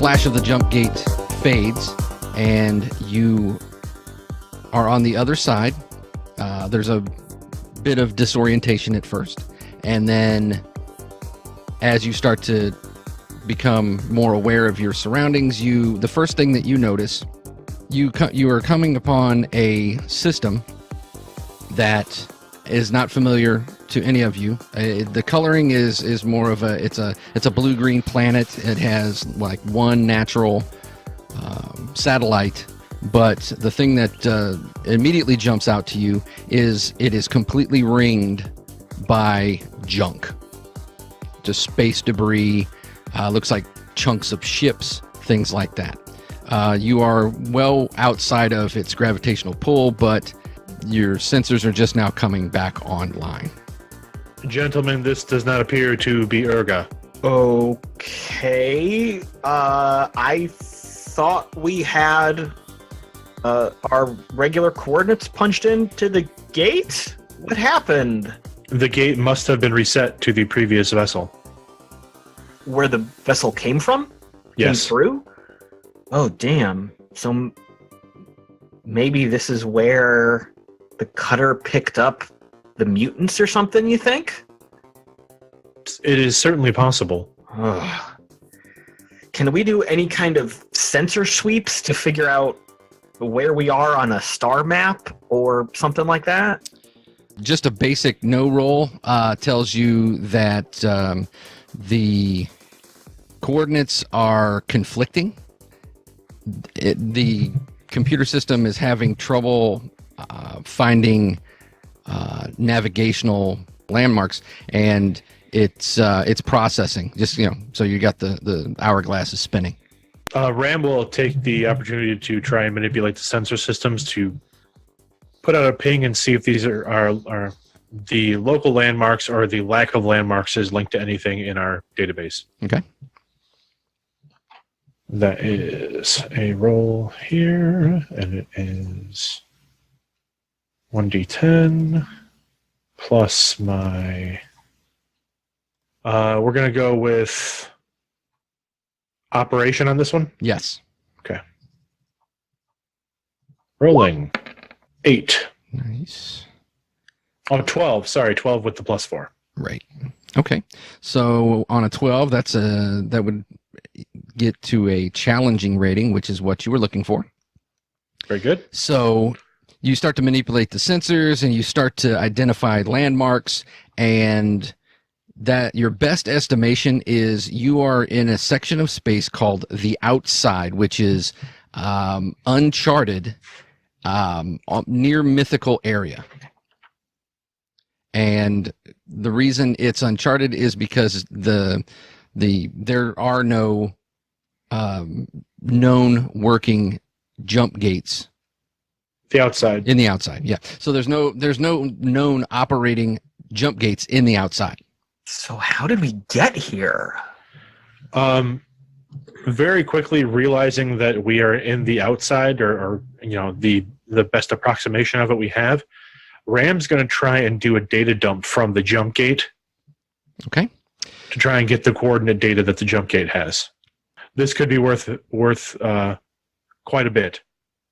flash of the jump gate fades, and you are on the other side. There's a bit of disorientation at first, and then as you start to become more aware of your surroundings, the first thing that you notice, you are coming upon a system that is not familiar to any of you. The coloring is more of it's a blue-green planet. It has like one natural satellite, but the thing that immediately jumps out to you is it is completely ringed by junk. Just space debris, looks like chunks of ships, things like that. You are well outside of its gravitational pull, but your sensors are just now coming back online. Gentlemen, this does not appear to be Urga. Okay. I thought we had our regular coordinates punched into the gate? What happened? The gate must have been reset to the previous vessel. Where the vessel came from? Yes. Came through? Oh, damn. So maybe this is where the cutter picked up the mutants or something, you think? It is certainly possible. Ugh. Can we do any kind of sensor sweeps to figure out where we are on a star map or something like that? Just a basic no roll tells you that the coordinates are conflicting. The computer system is having trouble finding navigational landmarks, and it's processing. Just so you got the hourglass is spinning. Ram will take the opportunity to try and manipulate the sensor systems to put out a ping and see if these are the local landmarks or the lack of landmarks is linked to anything in our database. Okay. That is a roll here, and it is 1d10 plus my... we're going to go with operation on this one? Yes. Okay. Rolling. 8. Nice. Oh, 12. Sorry, 12 with the +4. Right. Okay. So on a 12, that would get to a challenging rating, which is what you were looking for. Very good. So you start to manipulate the sensors and you start to identify landmarks, and that your best estimation is you are in a section of space called the outside, which is uncharted, near mythical area. And the reason it's uncharted is because there are no known working jump gates. The outside. In the outside, yeah. So there's no known operating jump gates in the outside. So how did we get here? Very quickly realizing that we are in the outside, or the best approximation of it we have, Ram's going to try and do a data dump from the jump gate. Okay. To try and get the coordinate data that the jump gate has. This could be worth quite a bit,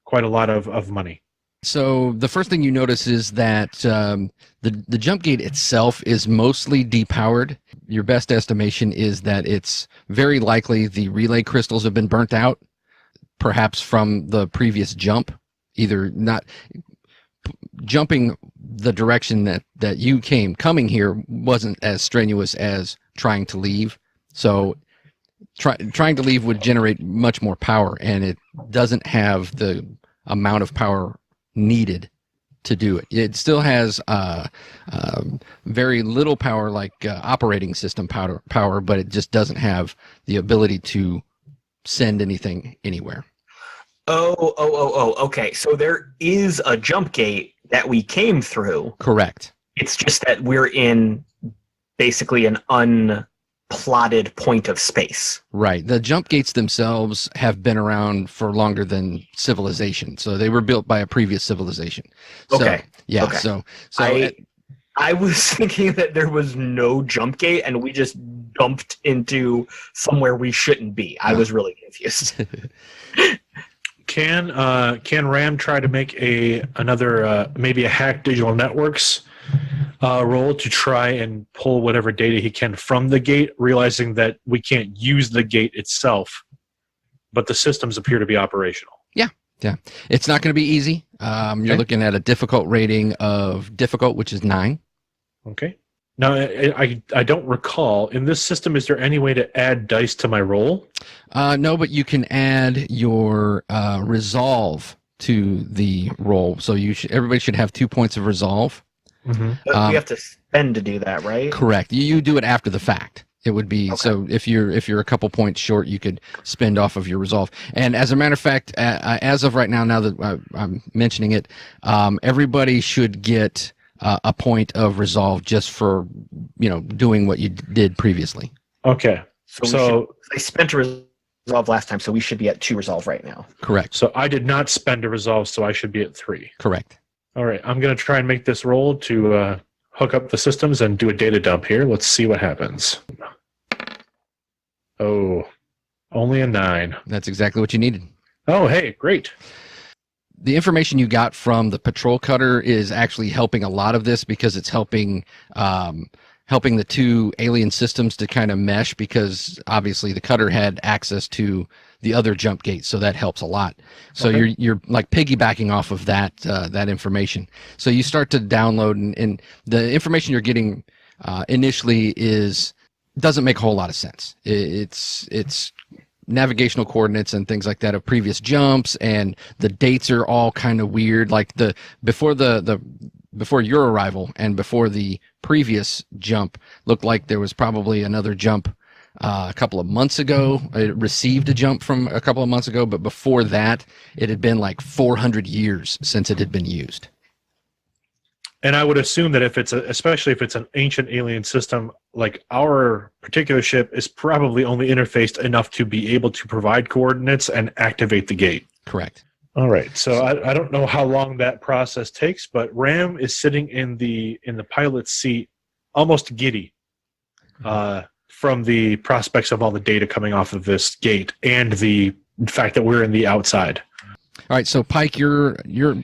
quite a lot of money. So the first thing you notice is that the jump gate itself is mostly depowered. Your best estimation is that it's very likely the relay crystals have been burnt out, perhaps from the previous jump, either not jumping the direction that you coming here wasn't as strenuous as trying to leave. So trying to leave would generate much more power, and it doesn't have the amount of power needed to do it. It still has very little power, like operating system power, but it just doesn't have the ability to send anything anywhere. Oh, okay. So there is a jump gate that we came through. Correct. It's just that we're in basically an unplotted point of space. Right. The jump gates themselves have been around for longer than civilization. So they were built by a previous civilization. So, okay. Yeah. Okay. So I was thinking that there was no jump gate and we just dumped into somewhere we shouldn't be. I was really confused. Can Ram try to make another maybe a hack digital networks roll to try and pull whatever data he can from the gate, realizing that we can't use the gate itself, but the systems appear to be operational? Yeah, it's not going to be easy. You're looking at a difficult rating of difficult, which is 9. Okay. Now, I don't recall, in this system, is there any way to add dice to my roll? No, but you can add your resolve to the roll. So everybody should have 2 points of resolve. Mm-hmm. But we have to spend to do that, right? Correct. You do it after the fact. It would be Okay. so if you're a couple points short, you could spend off of your resolve. And as a matter of fact, as of right now, now that I'm mentioning it, everybody should get a point of resolve just for doing what you did previously. Okay. So I spent a resolve last time, so we should be at 2 resolve right now. Correct. So I did not spend a resolve, so I should be at 3. Correct. All right. I'm going to try and make this roll to hook up the systems and do a data dump here. Let's see what happens. Oh, only a 9. That's exactly what you needed. Oh, hey, great. The information you got from the patrol cutter is actually helping a lot of this because it's helping the two alien systems to kind of mesh, because obviously the cutter had access to the other jump gate, so that helps a lot. So Okay. you're like piggybacking off of that information. So you start to download, and the information you're getting initially doesn't make a whole lot of sense. It's navigational coordinates and things like that of previous jumps, and the dates are all kind of weird. Like before your arrival and before the previous jump looked like there was probably another jump a couple of months ago. It received a jump from a couple of months ago, but before that, it had been like 400 years since it had been used. And I would assume that especially if it's an ancient alien system, like our particular ship is probably only interfaced enough to be able to provide coordinates and activate the gate. Correct. All right. So I don't know how long that process takes, but Ram is sitting in the pilot's seat, almost giddy, from the prospects of all the data coming off of this gate and the fact that we're in the outside. All right, so Pike, you're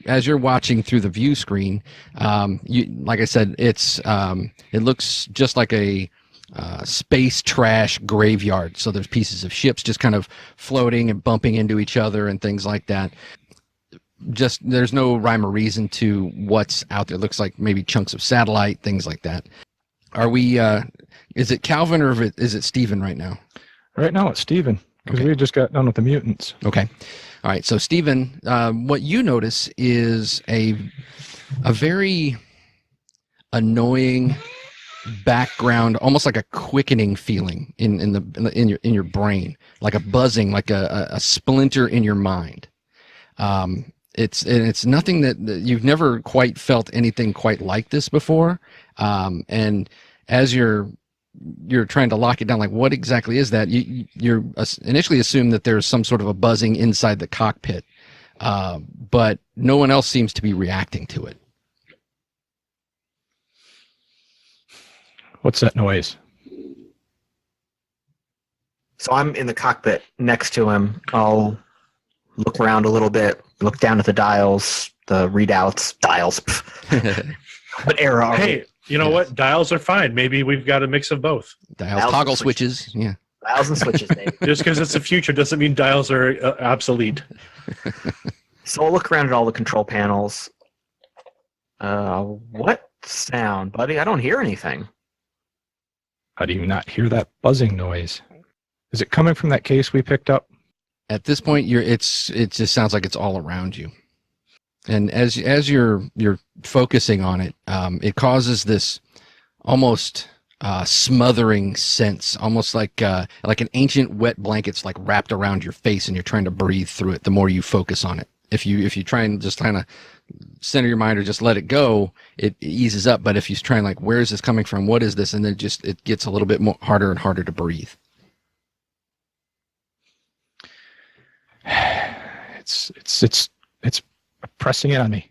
as you're watching through the view screen, like I said, it looks just like a space trash graveyard. So there's pieces of ships just kind of floating and bumping into each other and things like that. Just there's no rhyme or reason to what's out there. It looks like maybe chunks of satellite, things like that. Are we? Is it Calvin or is it Steven right now? Right now it's Steven, because Okay. we just got done with the mutants. Okay. All right. So, Stephen, what you notice is a very annoying background, almost like a quickening feeling in your brain, like a buzzing, like a splinter in your mind. It's nothing that you've never quite felt anything quite like this before. And as you're trying to lock it down, like what exactly is that? You're initially assume that there's some sort of a buzzing inside the cockpit, but no one else seems to be reacting to it. What's that noise? So I'm in the cockpit next to him. I'll look around a little bit, look down at the dials, the readouts, dials. What era are we? Hey, you know what? Dials are fine. Maybe we've got a mix of both. Dials, toggle switches. Yeah. Dials and switches, baby. Just because it's the future doesn't mean dials are obsolete. So I'll look around at all the control panels. What sound, buddy? I don't hear anything. How do you not hear that buzzing noise? Is it coming from that case we picked up? At this point, it just sounds like it's all around you. And as you're focusing on it, it causes this almost smothering sense, almost like an ancient wet blanket's like wrapped around your face, and you're trying to breathe through it. The more you focus on it, if you try and just kind of center your mind or just let it go, it eases up. But if you try and like, where is this coming from? What is this? And then it gets a little bit more harder and harder to breathe. It's pressing in on me.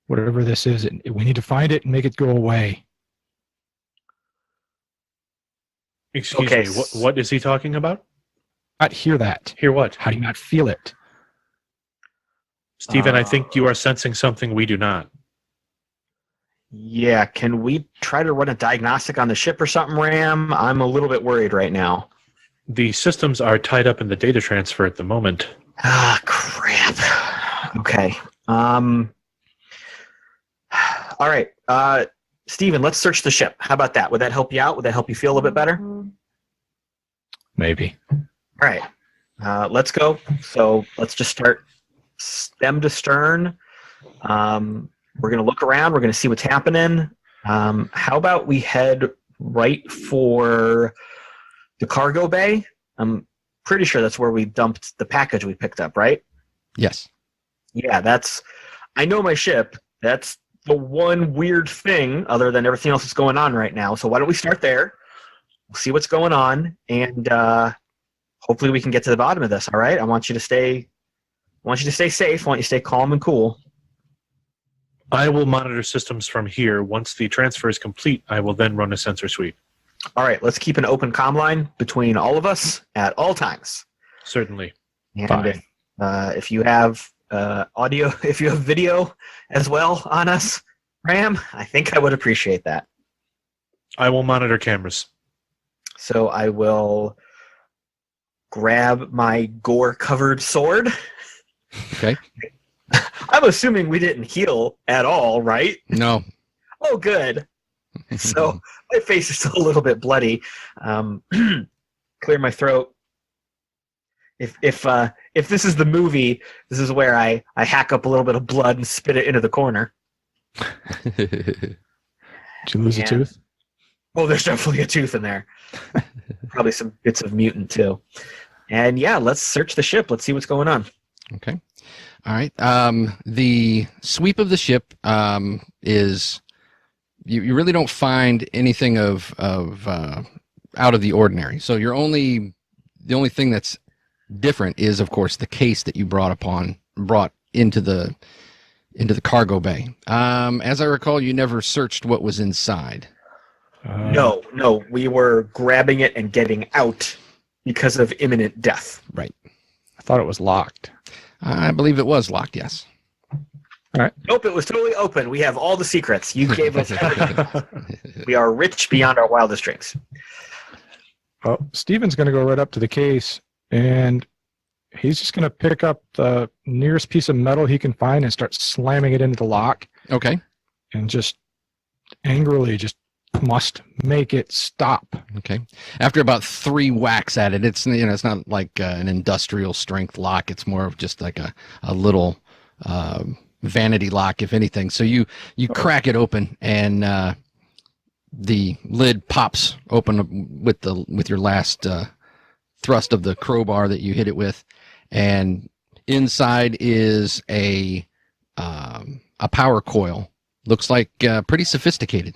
Whatever this is, we need to find it and make it go away. Excuse Okay. me. What is he talking about? Not hear that. Hear what? How do you not feel it? Stephen, I think you are sensing something we do not. Yeah, can we try to run a diagnostic on the ship or something, Ram? I'm a little bit worried right now. The systems are tied up in the data transfer at the moment. Ah, crap. Okay. All right. Steven, let's search the ship. How about that? Would that help you out? Would that help you feel a little bit better? Maybe. All right. Let's go. So let's just start stem to stern. We're going to look around. We're going to see what's happening. How about we head right for the cargo bay? I'm pretty sure that's where we dumped the package we picked up, right? Yes. Yeah, I know my ship. That's the one weird thing other than everything else that's going on right now. So why don't we start there? We'll see what's going on, and hopefully we can get to the bottom of this. All right. I want you to stay safe. I want you to stay calm and cool. I will monitor systems from here. Once the transfer is complete, I will then run a sensor sweep. All right. Let's keep an open comm line between all of us at all times. Certainly. And if you have audio, if you have video as well on us, Ram, I think I would appreciate that. I will monitor cameras. So I will grab my gore-covered sword. Okay. I'm assuming we didn't heal at all, right? No. Oh, good. So my face is still a little bit bloody. Clear my throat. If this is the movie, this is where I hack up a little bit of blood and spit it into the corner. Did you lose a tooth? Oh, there's definitely a tooth in there. Probably some bits of mutant too. And yeah, let's search the ship. Let's see what's going on. Okay. All right. The sweep of the ship is you really don't find anything of out of the ordinary. So the only thing that's different is, of course, the case that you brought into the cargo bay. As I recall, you never searched what was inside. No, we were grabbing it and getting out because of imminent death. Right. I thought it was locked. I believe it was locked, yes. Nope, it was totally open. We have all the secrets. You gave us everything. We are rich beyond our wildest dreams. Well, Steven's going to go right up to the case, and he's just going to pick up the nearest piece of metal he can find and start slamming it into the lock. Okay. And just angrily just must make it stop. Okay. After about 3 whacks at it, it's not like an industrial strength lock. It's more of just like a little vanity lock, if anything. So you crack it open, and the lid pops open with your last thrust of the crowbar that you hit it with, and inside is a power coil. Looks like pretty sophisticated.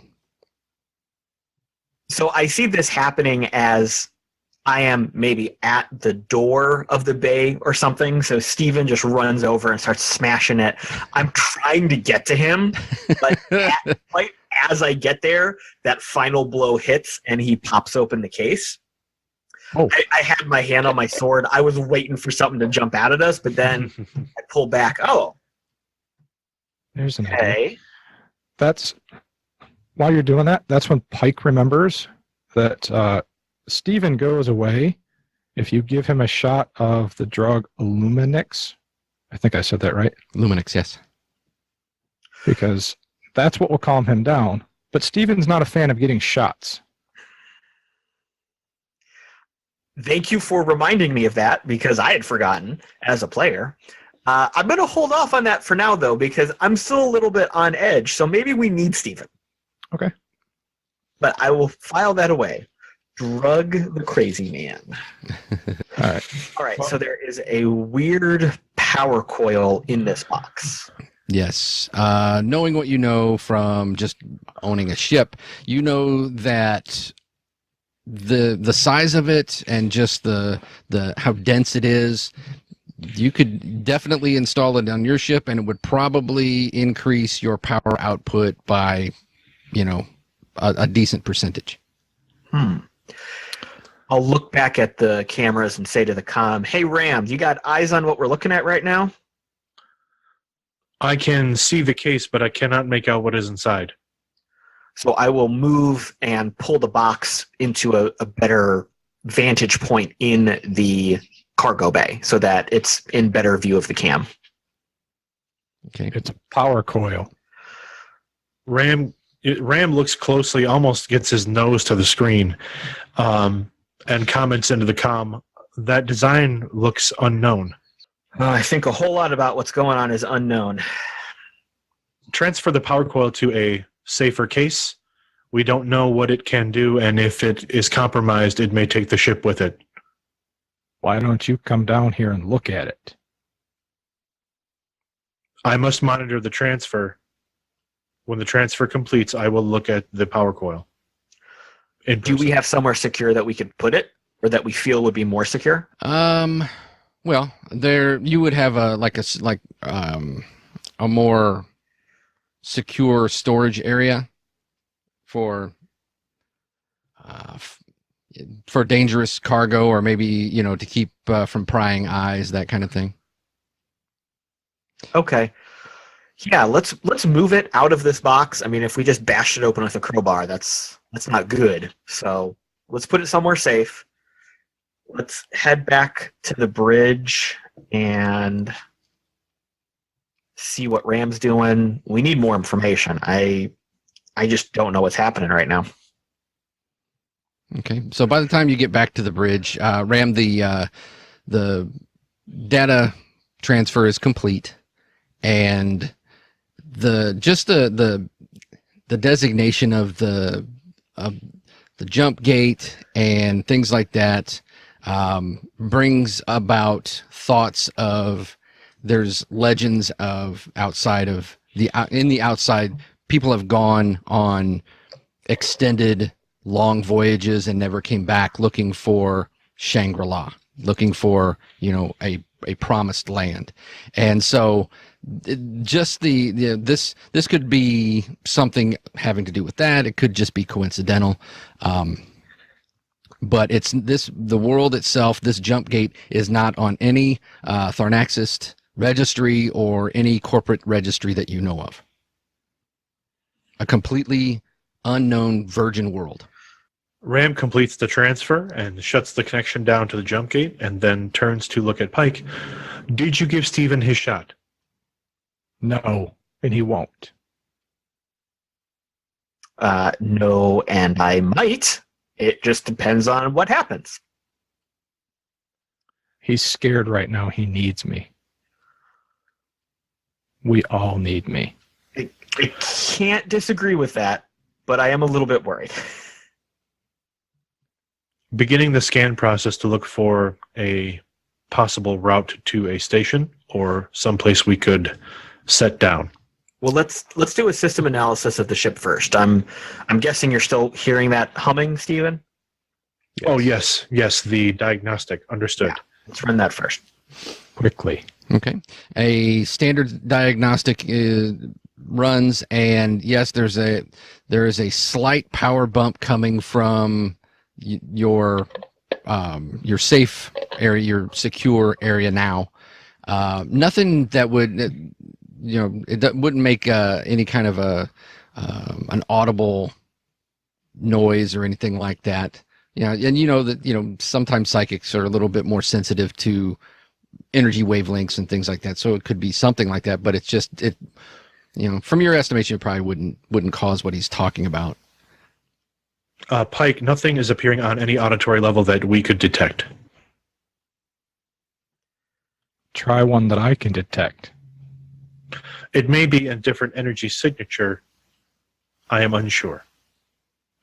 So I see this happening as I am maybe at the door of the bay or something. So Steven just runs over and starts smashing it. I'm trying to get to him, but right as I get there, that final blow hits and he pops open the case. Oh. I had my hand on my sword. I was waiting for something to jump out at us, but then I pull back. Oh, There's an idea. okay. That's while you're doing that, that's when Pike remembers that Steven goes away if you give him a shot of the drug Illuminix. I think I said that right. Luminix, yes. Because that's what will calm him down. But Steven's not a fan of getting shots. Thank you for reminding me of that because I had forgotten as a player. I'm going to hold off on that for now, though, because I'm still a little bit on edge. So maybe we need Steven. Okay. But I will file that away. Drug the crazy man. All right. All right. So there is a weird power coil in this box. Yes. Knowing what you know from just owning a ship, you know that the size of it and just the how dense it is, you could definitely install it on your ship, and it would probably increase your power output by, a decent percentage. I'll look back at the cameras and say to the comm, "Hey, Ram, you got eyes on what we're looking at right now?" I can see the case, but I cannot make out what is inside. So I will move and pull the box into a better vantage point in the cargo bay so that it's in better view of the cam. Okay. It's a power coil. Ram looks closely, almost gets his nose to the screen, and comments into the comm, "That design looks unknown. I think a whole lot about what's going on is unknown. Transfer the power coil to a safer case. We don't know what it can do, and if it is compromised, it may take the ship with it." Why don't you come down here and look at it? I must monitor the transfer. When the transfer completes, I will look at the power coil. Do we have somewhere secure that we could put it, or that we feel would be more secure? Well, there you would have a more secure storage area for dangerous cargo, or maybe to keep from prying eyes, that kind of thing. Okay. Yeah, let's move it out of this box. I mean, if we just bashed it open with a crowbar, that's not good. So let's put it somewhere safe. Let's head back to the bridge and see what Ram's doing. We need more information. I just don't know what's happening right now. Okay, so by the time you get back to the bridge, Ram, the data transfer is complete, and the designation of the jump gate and things like that brings about thoughts of there's legends of outside of in the outside, people have gone on extended long voyages and never came back looking for Shangri-La, looking for a promised land. And so just this could be something having to do with that. It could just be coincidental. But the world itself, this jump gate is not on any Tharnaxis registry or any corporate registry that you know of. A completely unknown virgin world. Ram completes the transfer and shuts the connection down to the jump gate, and then turns to look at Pike. "Did you give Steven his shot?" No, and he won't. No, and I might. It just depends on what happens. He's scared right now. He needs me. We all need me. I can't disagree with that, but I am a little bit worried. Beginning the scan process to look for a possible route to a station or someplace we could set down. Well, let's do a system analysis of the ship first. I'm guessing you're still hearing that humming, Steven? Yes. Oh, yes, the diagnostic. Understood. Yeah, let's run that first. Quickly. Okay. A standard diagnostic runs, and yes, there is a slight power bump coming from your safe area, your secure area now. Nothing that would, it wouldn't make any kind of an audible noise or anything like that. Yeah, and that sometimes psychics are a little bit more sensitive to energy wavelengths and things like that. So it could be something like that, but it's just from your estimation, it probably wouldn't cause what he's talking about. Pike, nothing is appearing on any auditory level that we could detect. Try one that I can detect. It may be a different energy signature. I am unsure.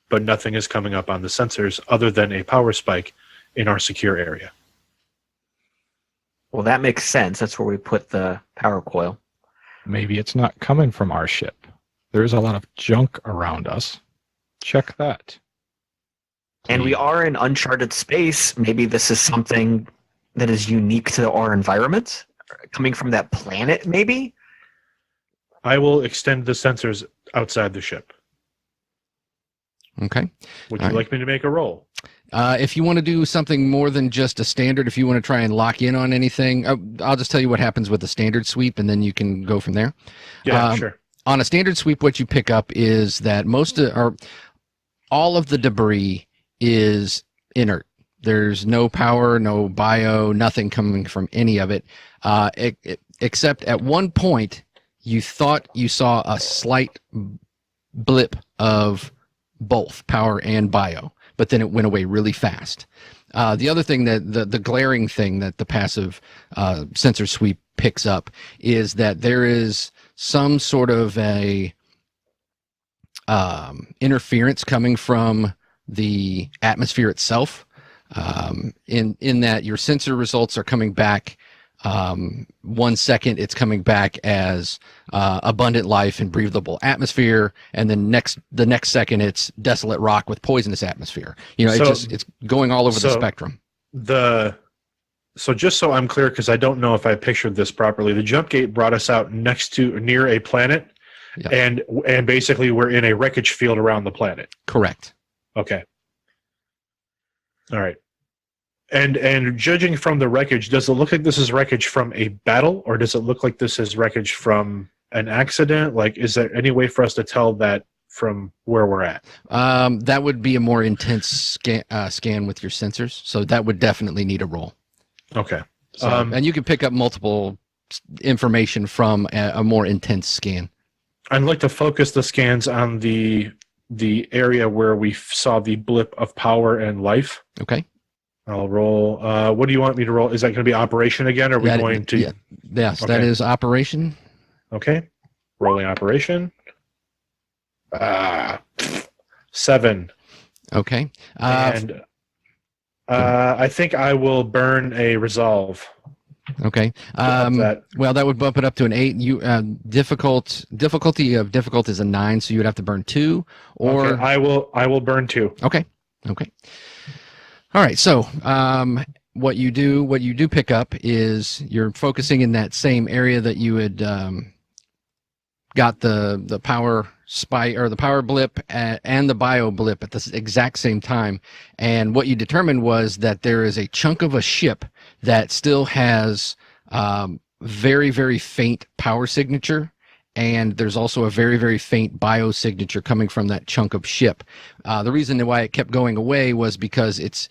But nothing is coming up on the sensors other than a power spike in our secure area. Well, that makes sense. That's where we put the power coil. Maybe it's not coming from our ship. There's a lot of junk around us. Check that. And we are in uncharted space. Maybe this is something that is unique to our environment, coming from that planet, maybe? I will extend the sensors outside the ship. Okay. Would All you right. like me to make a roll? If you want to do something more than just a standard, if you want to try and lock in on anything, I'll just tell you what happens with the standard sweep, and then you can go from there. Yeah, Um, sure. On a standard sweep, what you pick up is that all of the debris is inert. There's no power, no bio, nothing coming from any of it, except at one point you thought you saw a slight blip of both power and bio, but then it went away really fast. The other thing that the glaring thing that the passive sensor sweep picks up is that there is some sort of a interference coming from the atmosphere itself. In that your sensor results are coming back. 1 second it's coming back as abundant life and breathable atmosphere, and then the next second it's desolate rock with poisonous atmosphere. It's going all over the spectrum. So just so I'm clear, because I don't know if I pictured this properly, the jump gate brought us out near a planet. Yeah. And basically we're in a wreckage field around the planet. Correct. Okay. All right. And judging from the wreckage, does it look like this is wreckage from a battle, or does it look like this is wreckage from an accident? Like, is there any way for us to tell that from where we're at? That would be a more intense scan with your sensors, so that would definitely need a roll. Okay. So, and you can pick up multiple information from a more intense scan. I'd like to focus the scans on the area where we saw the blip of power and life. Okay. I'll roll. What do you want me to roll? Is that going to be operation again? Or are we going to? Yeah. Yes, Okay. That is operation. Okay. Rolling operation. 7. Okay. And I think I will burn a resolve. Okay. Well, that would bump it up to an 8. Difficulty is a 9, so you would have to burn 2. Or okay, I will burn 2. Okay. All right. So, what you do pick up is you're focusing in that same area that you had got the power spike or the power blip and the bio blip at the exact same time. And what you determined was that there is a chunk of a ship that still has very, very faint power signature. And there's also a very, very faint bio signature coming from that chunk of ship. The reason why it kept going away was because it's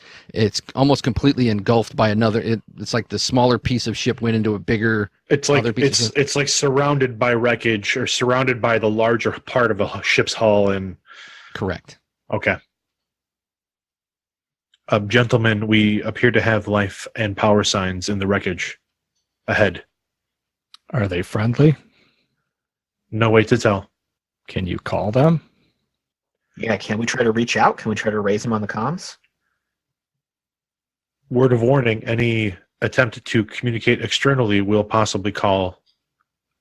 almost completely engulfed by another. It's like the smaller piece of ship went into a bigger. It's like it's like surrounded by wreckage or surrounded by the larger part of a ship's hull. And correct. Okay. Gentlemen, we appear to have life and power signs in the wreckage ahead. Are they friendly? No way to tell. Can you call them? Yeah, can we try to reach out? Can we try to raise them on the comms? Word of warning, any attempt to communicate externally will possibly call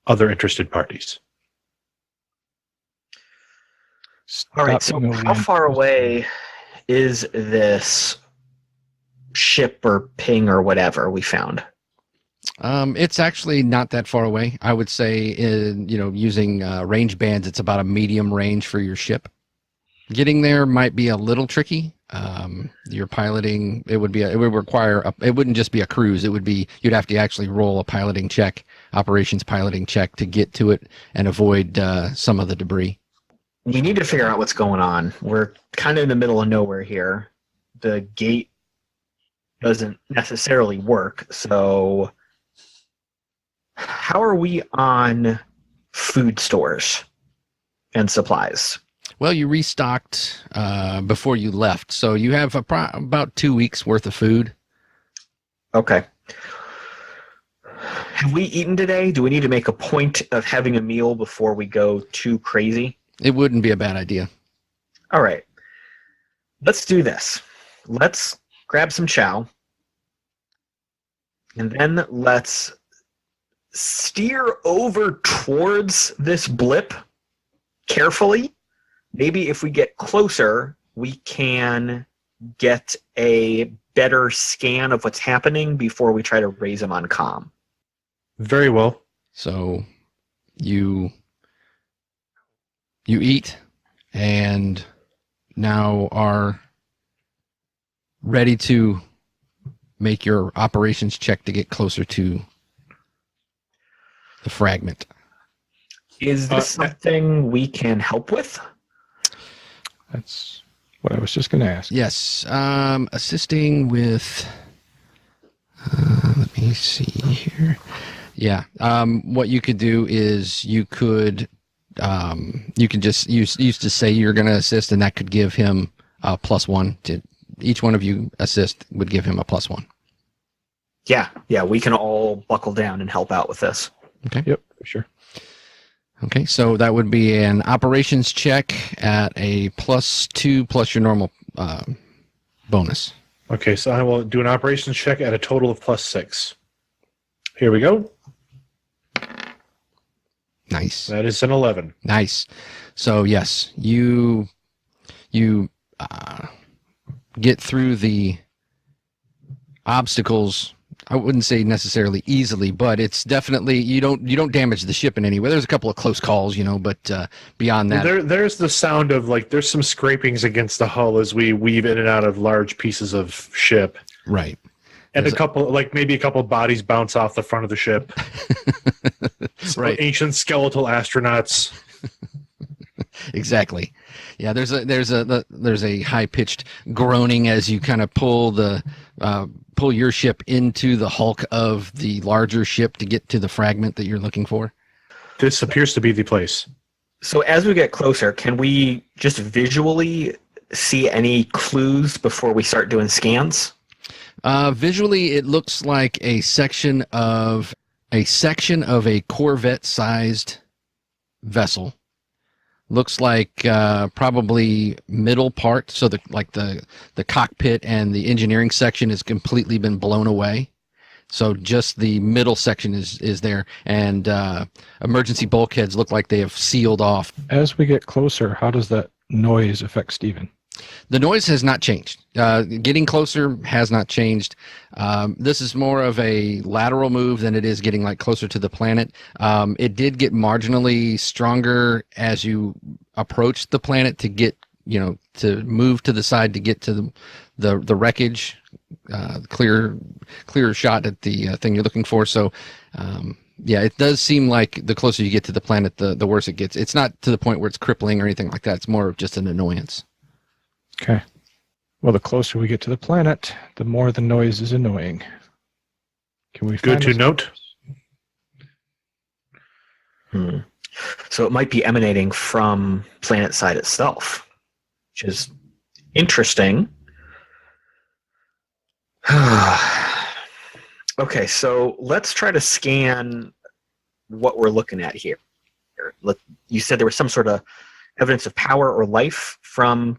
other interested parties. All right, so how far away is this ship or ping or whatever we found? It's actually not that far away. I would say, using range bands, it's about a medium range for your ship. Getting there might be a little tricky. Your piloting, it would require, it wouldn't just be a cruise. You'd have to actually roll a operations piloting check to get to it and avoid some of the debris. You need to figure out what's going on. We're kind of in the middle of nowhere here. The gate doesn't necessarily work, so how are we on food stores and supplies? Well, you restocked before you left, so you have about 2 weeks worth of food. Okay. Have we eaten today? Do we need to make a point of having a meal before we go too crazy? It wouldn't be a bad idea. All right. Let's do this. Let's grab some chow, and then let's steer over towards this blip carefully. Maybe if we get closer, we can get a better scan of what's happening before we try to raise them on comm. Very well. So you eat, and now are ready to make your operations check to get closer to the fragment. Is this something we can help with? That's what I was just going to ask. Yes, assisting with. Let me see here. Yeah, what you could do is you could just used to say you're going to assist, and that could give him a +1 to each one of you. Assist would give him a +1. Yeah, we can all buckle down and help out with this. Okay. Yep, for sure. Okay, so that would be an operations check at a +2 plus your normal bonus. Okay, so I will do an operations check at a total of +6. Here we go. Nice. That is an 11. Nice. So yes, you get through the obstacles. I wouldn't say necessarily easily, but it's definitely you don't damage the ship in any way. There's a couple of close calls, but beyond that, There's the sound of there's some scrapings against the hull as we weave in and out of large pieces of ship, right? and maybe a couple of bodies bounce off the front of the ship. Right. Ancient skeletal astronauts. Exactly. Yeah, there's a high pitched groaning as you kind of pull your ship into the hulk of the larger ship to get to the fragment that you're looking for. This appears to be the place. So as we get closer, can we just visually see any clues before we start doing scans? Visually, it looks like a section of a Corvette-sized vessel. Looks like probably middle part, so the cockpit and the engineering section has completely been blown away. So just the middle section is there, and emergency bulkheads look like they have sealed off. As we get closer, how does that noise affect Steven? The noise has not changed. Getting closer has not changed. This is more of a lateral move than it is getting closer to the planet. It did get marginally stronger as you approached the planet to get, to move to the side to get to the wreckage, clear shot at the thing you're looking for. So, yeah, it does seem like the closer you get to the planet, the worse it gets. It's not to the point where it's crippling or anything like that. It's more of just an annoyance. Okay. Well, the closer we get to the planet, the more the noise is annoying. Can we Good find to us- note. So it might be emanating from PlanetSide itself, which is interesting. Okay, so let's try to scan what we're looking at here. You said there was some sort of evidence of power or life from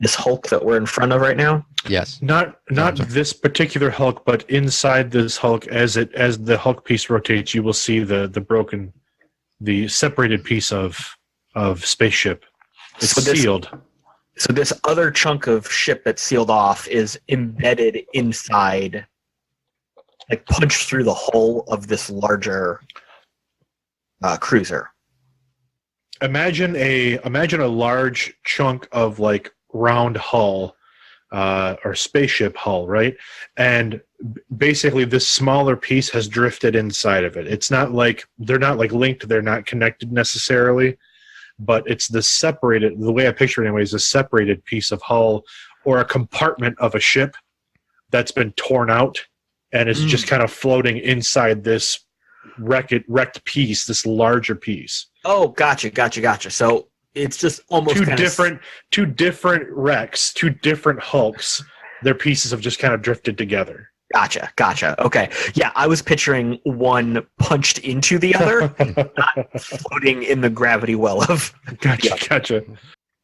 this Hulk that we're in front of right now? Yes. Not this particular Hulk, but inside this Hulk, as the Hulk piece rotates, you will see the separated piece of spaceship. It's sealed. So this other chunk of ship that's sealed off is embedded inside, punched through the hull of this larger cruiser. Imagine a large chunk of round hull or spaceship hull, right? And basically this smaller piece has drifted inside of it. It's not they're not linked, they're not connected necessarily, but it's the way I picture it anyway, is a separated piece of hull or a compartment of a ship that's been torn out and is just kind of floating inside this wrecked piece, this larger piece. Oh, gotcha. So it's just almost two different wrecks, two different Hulks. Their pieces have just kind of drifted together. Gotcha. Okay. Yeah, I was picturing one punched into the other, not floating in the gravity well of. Gotcha.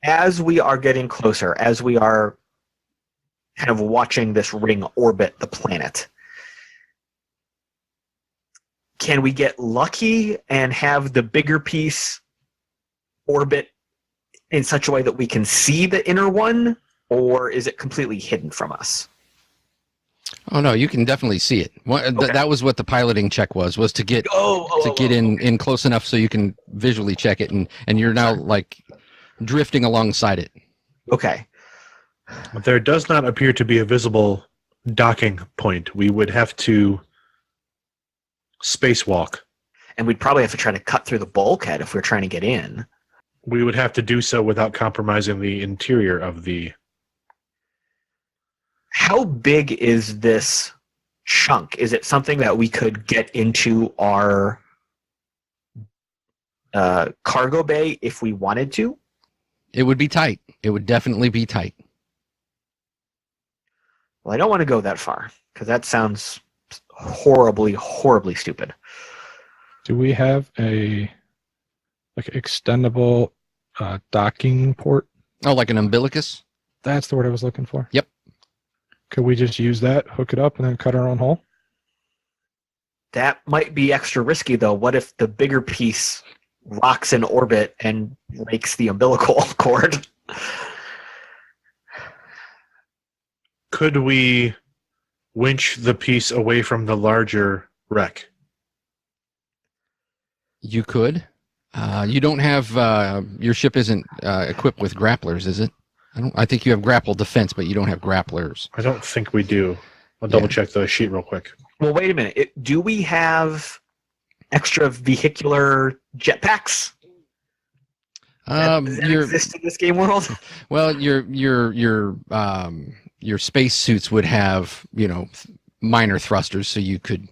As we are getting closer, as we are kind of watching this ring orbit the planet, can we get lucky and have the bigger piece orbit in such a way that we can see the inner one, or is it completely hidden from us? Oh no, you can definitely see it. That was what the piloting check was to get in close enough so you can visually check it, and you're now drifting alongside it. Okay. There does not appear to be a visible docking point. We would have to spacewalk. And we'd probably have to try to cut through the bulkhead if we're trying to get in. We would have to do so without compromising the interior of the... How big is this chunk? Is it something that we could get into our cargo bay if we wanted to? It would be tight. It would definitely be tight. Well, I don't want to go that far because that sounds horribly, horribly stupid. Do we have a extendable docking port? Oh, like an umbilicus? That's the word I was looking for. Yep. Could we just use that, hook it up, and then cut our own hole? That might be extra risky, though. What if the bigger piece rocks in orbit and breaks the umbilical cord? Could we winch the piece away from the larger wreck? You could. You don't have your ship isn't equipped with grapplers, is it? I think you have grapple defense, but you don't have grapplers. I don't think we do. I'll double check the sheet real quick. Well, wait a minute. Do we have extra vehicular jetpacks? Does that exist in this game world? Well, your space suits would have, minor thrusters, so you could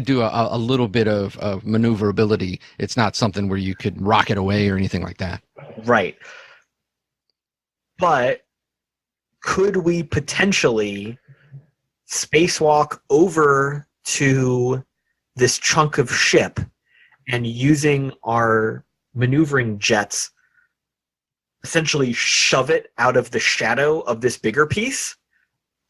do a little bit of maneuverability. It's not something where you could rocket away or anything like that. Right. But could we potentially spacewalk over to this chunk of ship and using our maneuvering jets essentially shove it out of the shadow of this bigger piece?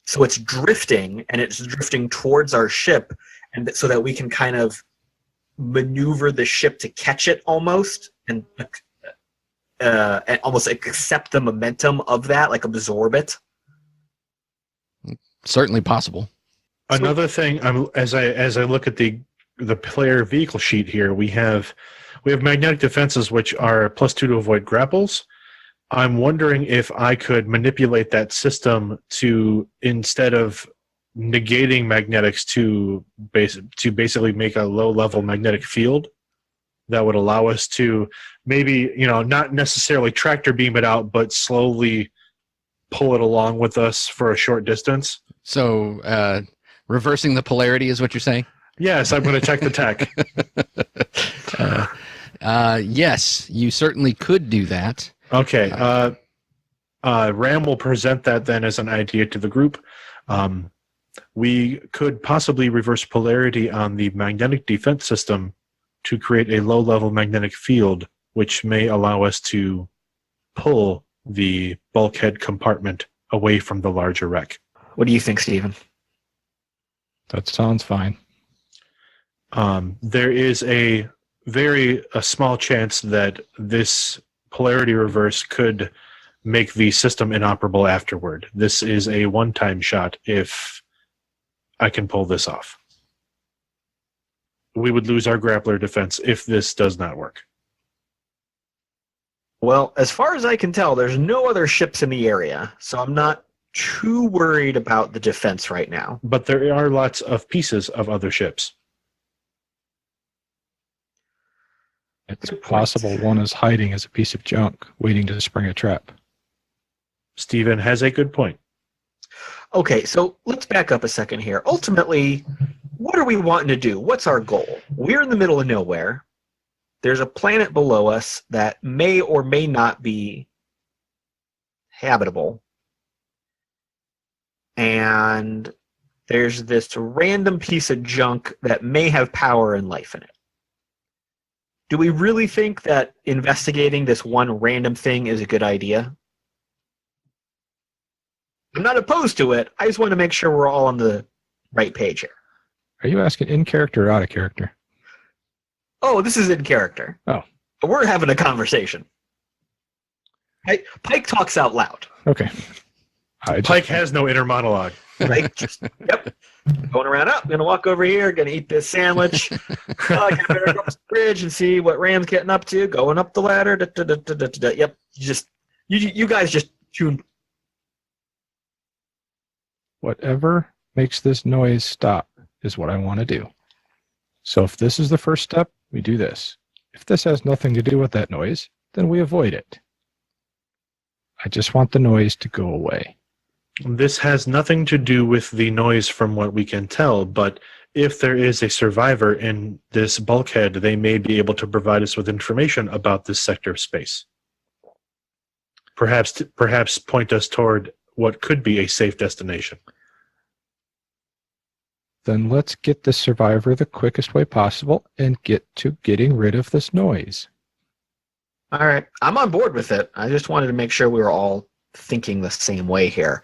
So it's drifting, and it's drifting towards our ship, and so that we can kind of maneuver the ship to catch it almost, and almost accept the momentum of that, like absorb it. Certainly possible. Another thing, as I look at the player vehicle sheet here, we have magnetic defenses which are +2 to avoid grapples. I'm wondering if I could manipulate that system to, instead of negating magnetics, to basically make a low-level magnetic field that would allow us to maybe, not necessarily tractor beam it out, but slowly pull it along with us for a short distance. So reversing the polarity is what you're saying? Yes, I'm going to check the tech. Yes, you certainly could do that. Okay. Ram will present that then as an idea to the group. We could possibly reverse polarity on the magnetic defense system to create a low-level magnetic field, which may allow us to pull the bulkhead compartment away from the larger wreck. What do you think, Stephen? That sounds fine. There is a small chance that this polarity reverse could make the system inoperable afterward. This is a one-time shot if I can pull this off. We would lose our grappler defense if this does not work. Well, as far as I can tell, there's no other ships in the area, so I'm not too worried about the defense right now. But there are lots of pieces of other ships. It's possible one is hiding as a piece of junk, waiting to spring a trap. Stephen has a good point. Okay, so let's back up a second here. Ultimately, what are we wanting to do? What's our goal? We're in the middle of nowhere. There's a planet below us that may or may not be habitable. And there's this random piece of junk that may have power and life in it. Do we really think that investigating this one random thing is a good idea? I'm not opposed to it. I just want to make sure we're all on the right page here. Are you asking in character or out of character? Oh, this is in character. Oh. We're having a conversation. Pike talks out loud. Okay. Pike has no inner monologue. Pike just, yep. Going around, gonna walk over here, gonna eat this sandwich. I better go up the bridge and see what Ram's getting up to. Going up the ladder. Yep. You guys just Tune. Whatever makes this noise stop is what I want to do. So if this is the first step, we do this. If this has nothing to do with that noise, then we avoid it. I just want the noise to go away. This has nothing to do with the noise from what we can tell, but if there is a survivor in this bulkhead, they may be able to provide us with information about this sector of space. Perhaps point us toward what could be a safe destination. Then let's get the survivor the quickest way possible and get to getting rid of this noise. All right. I'm on board with it. I just wanted to make sure we were all thinking the same way here.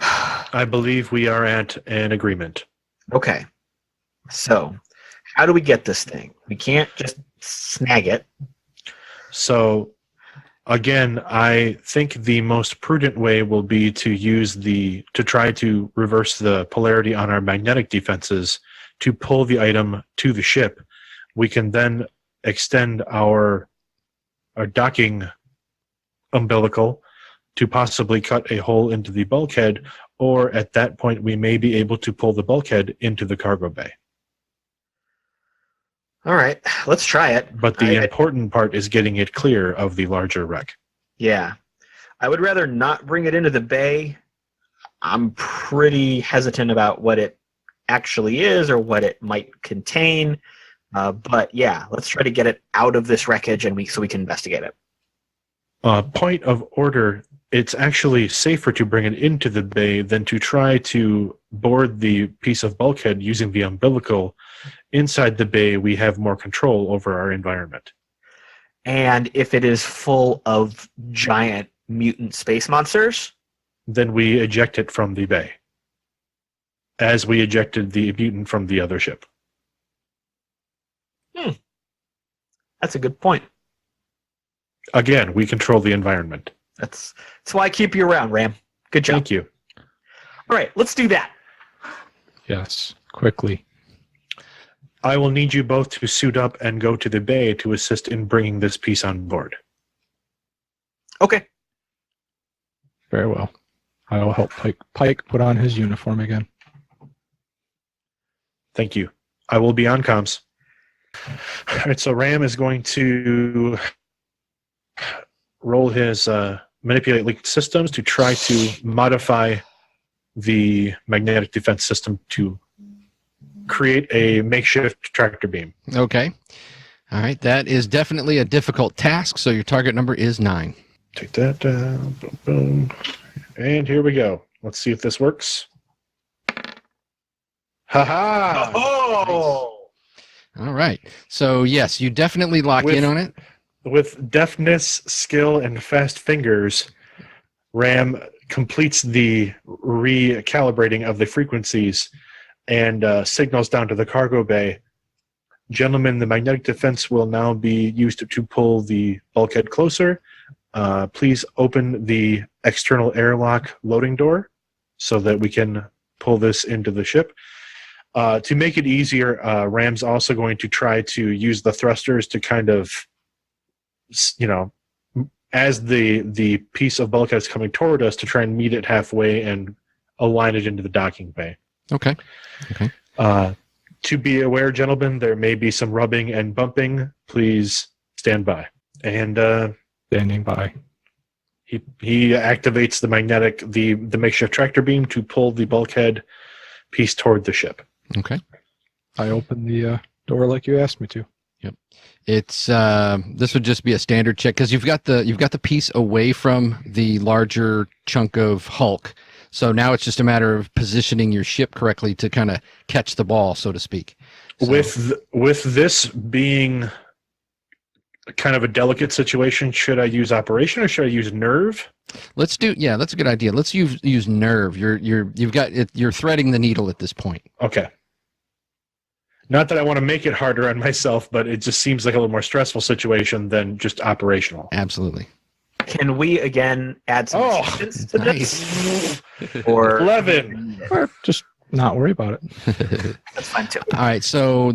I believe we are at an agreement. Okay. So, how do we get this thing? We can't just snag it. So, again, I think the most prudent way will be to try to reverse the polarity on our magnetic defenses to pull the item to the ship. We can then extend our docking umbilical to possibly cut a hole into the bulkhead, or at that point we may be able to pull the bulkhead into the cargo bay. All right. Let's try it. But the important part is getting it clear of the larger wreck. Yeah. I would rather not bring it into the bay. I'm pretty hesitant about what it actually is or what it might contain. But yeah, let's try to get it out of this wreckage so we can investigate it. Point of order, it's actually safer to bring it into the bay than to try to board the piece of bulkhead using the umbilical. Inside the bay, we have more control over our environment. And if it is full of giant mutant space monsters? Then we eject it from the bay, as we ejected the mutant from the other ship. That's a good point. Again, we control the environment. That's why I keep you around, Ram. Good job. Thank you. All right, let's do that. Yes, quickly. I will need you both to suit up and go to the bay to assist in bringing this piece on board. Okay. Very well. I will help Pike put on his uniform again. Thank you. I will be on comms. All right, so Ram is going to roll his manipulate linked systems to try to modify the magnetic defense system to create a makeshift tractor beam. Okay. All right. That is definitely a difficult task. So your target number is 9. Take that down. Boom, boom. And here we go. Let's see if this works. Ha-ha! Oh! All right. So yes, you definitely lock in on it. With deftness, skill, and fast fingers, Ram completes the recalibrating of the frequencies and signals down to the cargo bay. Gentlemen, the magnetic defense will now be used to pull the bulkhead closer. Please open the external airlock loading door so that we can pull this into the ship. To make it easier, Ram's also going to try to use the thrusters to kind of, as the piece of bulkhead is coming toward us, to try and meet it halfway and align it into the docking bay. Okay. To be aware, gentlemen, there may be some rubbing and bumping. Please stand by. And Standing by. he activates the makeshift tractor beam to pull the bulkhead piece toward the ship. Okay. I open the door like you asked me to. Yep. It's this would just be a standard check because you've got the piece away from the larger chunk of Hulk. So now it's just a matter of positioning your ship correctly to kind of catch the ball, so to speak. So, With this being kind of a delicate situation, should I use operation or should I use nerve? that's a good idea. Let's use nerve. You're threading the needle at this point. Okay. Not that I want to make it harder on myself, but it just seems like a little more stressful situation than just operational. Absolutely. Can we again add some assistance to nice. this? Or 11. Or just not worry about it. That's fine too. All right, so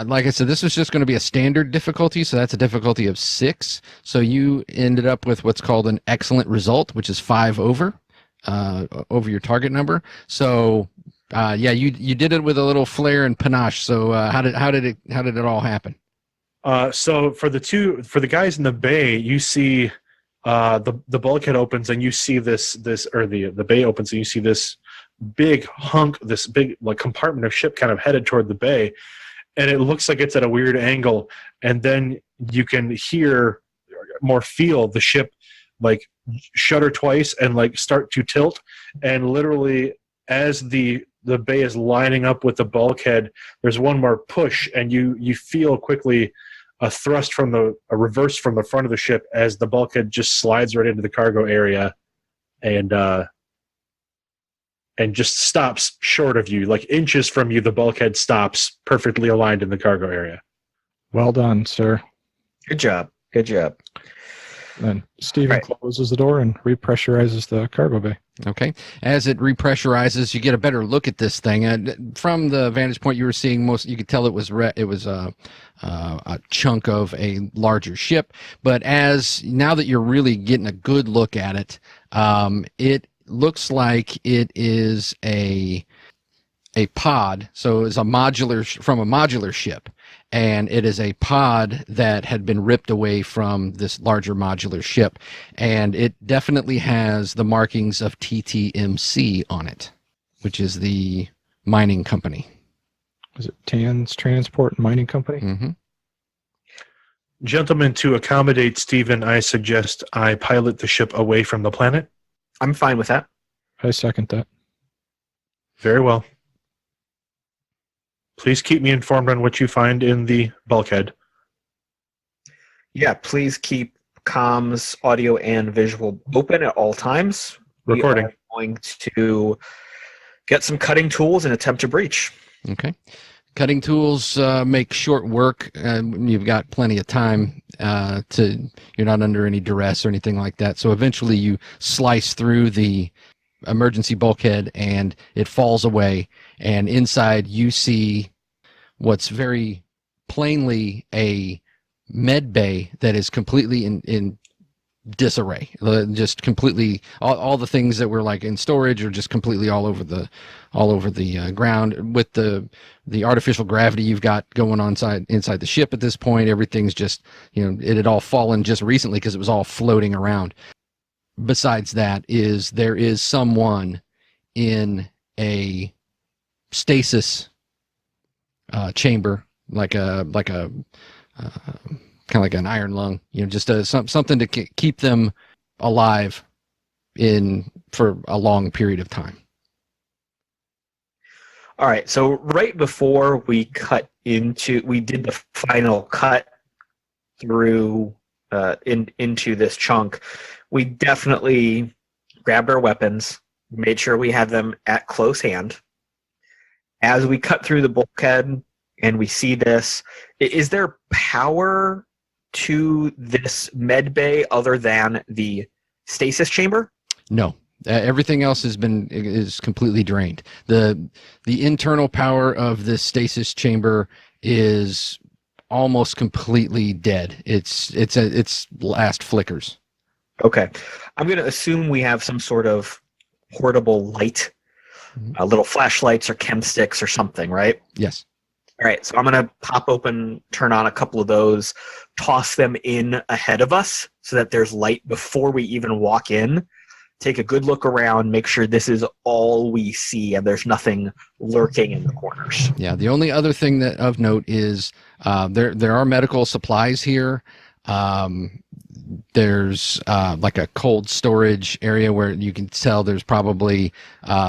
like I said, this was just going to be a standard difficulty, so that's a difficulty of 6. So you ended up with what's called an excellent result, which is 5 over your target number. So yeah, you did it with a little flair and panache. So how did it all happen? So for the guys in the bay, you see the bulkhead opens and you see this or the bay opens and you see this big hunk, this big like compartment of ship kind of headed toward the bay, and it looks like it's at a weird angle, and then you can hear more feel the ship like shudder twice and like start to tilt, and literally as the bay is lining up with the bulkhead, there's one more push and you feel quickly a thrust from a reverse from the front of the ship as the bulkhead just slides right into the cargo area and just stops short of you, like inches from you. The bulkhead stops perfectly aligned in the cargo area. Well done, sir. Good job. Good job. Then Steven Right. closes the door and repressurizes the cargo bay. Okay. As it repressurizes, you get a better look at this thing. And from the vantage point you were seeing, you could tell it was a chunk of a larger ship. But now that you're really getting a good look at it, it looks like it is a pod. So it's from a modular ship, and it is a pod that had been ripped away from this larger modular ship, and it definitely has the markings of TTMC on it, which is the mining company. Is it Tan's Transport and Mining Company? Mm-hmm. Gentlemen, to accommodate Stephen, I suggest I pilot the ship away from the planet. I'm fine with that. I second that. Very well. Please keep me informed on what you find in the bulkhead. Yeah, please keep comms, audio, and visual open at all times. Recording. We are going to get some cutting tools and attempt to breach. Okay. Cutting tools make short work. You've got plenty of time. You're not under any duress or anything like that. So eventually you slice through the emergency bulkhead and it falls away. And inside you see what's very plainly a med bay that is completely in disarray. Just completely, all the things that were like in storage are just completely all over the ground. With the artificial gravity you've got going on inside the ship at this point, everything's just, it had all fallen just recently because it was all floating around. Besides that, there is someone in a stasis chamber, like a kind of like an iron lung, just something to keep them alive for a long period of time. All right, so right before we did the final cut through into this chunk, we definitely grabbed our weapons, made sure we had them at close hand. As we cut through the bulkhead and we see this, is there power to this med bay other than the stasis chamber? No. Everything else is completely drained. The internal power of this stasis chamber is almost completely dead. It's last flickers. Okay. I'm going to assume we have some sort of portable light, little flashlights or chem sticks or something, right? Yes. All right, so I'm going to pop open, turn on a couple of those, toss them in ahead of us so that there's light before we even walk in. Take a good look around, make sure this is all we see and there's nothing lurking in the corners. Yeah, the only other thing that of note is there are medical supplies here. There's like a cold storage area where you can tell there's probably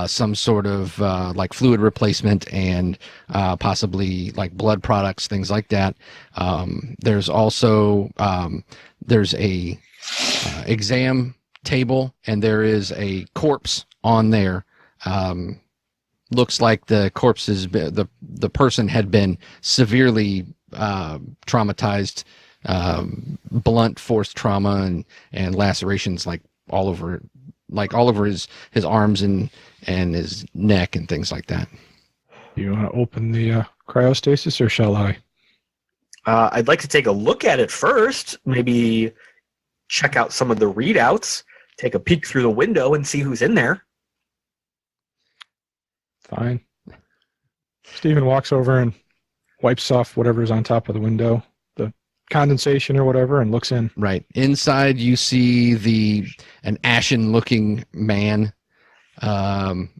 some sort of like fluid replacement and possibly like blood products, things like that. There's also there's a exam table and there is a corpse on there. Looks like the corpse the person had been severely traumatized. Blunt force trauma and lacerations like all over his arms and his neck and things like that. You want to open the cryostasis, or shall I? I'd like to take a look at it first. Maybe check out some of the readouts. Take a peek through the window and see who's in there. Fine. Stephen walks over and wipes off whatever's on top of the window, the condensation or whatever, and looks in. Right. Inside, you see an ashen-looking man.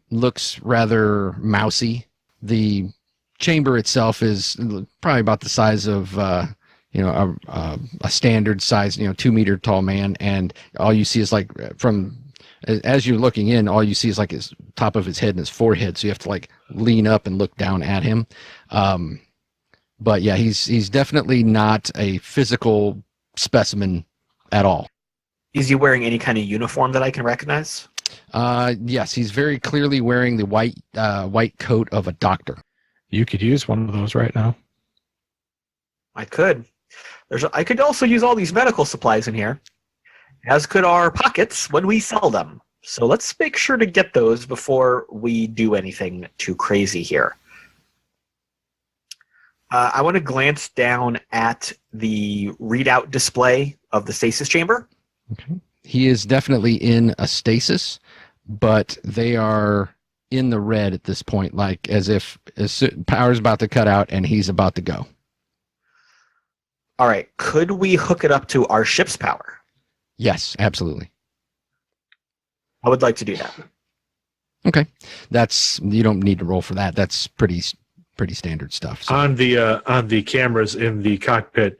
Looks rather mousy. The chamber itself is probably about the size of a standard size 2-meter tall man, and all you see is like as you're looking in, all you see is like his top of his head and his forehead, so you have to like lean up and look down at him. But yeah, he's definitely not a physical specimen at all. Is he wearing any kind of uniform that I can recognize? Yes, he's very clearly wearing the white coat of a doctor. You could use one of those right now. I could. I could also use all these medical supplies in here, as could our pockets when we sell them. So let's make sure to get those before we do anything too crazy here. I want to glance down at the readout display of the stasis chamber. Okay. He is definitely in a stasis, but they are in the red at this point, like as if power's about to cut out and he's about to go. All right. Could we hook it up to our ship's power? Yes, absolutely. I would like to do that. Okay. You don't need to roll for that. That's pretty standard stuff. So. On the cameras in the cockpit,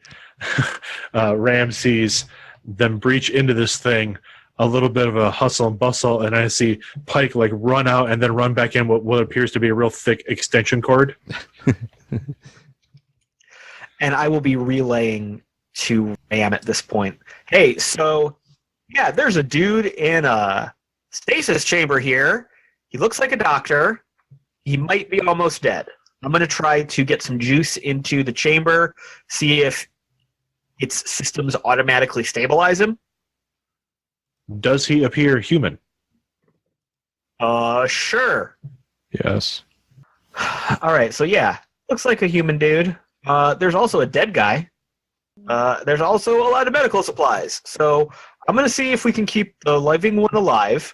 Ram sees them breach into this thing, a little bit of a hustle and bustle, and I see Pike like run out and then run back in what appears to be a real thick extension cord. And I will be relaying to Ram at this point. Hey, so yeah, there's a dude in a stasis chamber here. He looks like a doctor. He might be almost dead. I'm going to try to get some juice into the chamber, see if its systems automatically stabilize him. Does he appear human? Sure. Yes. All right, so yeah, looks like a human dude. There's also a dead guy. There's also a lot of medical supplies. So I'm going to see if we can keep the living one alive,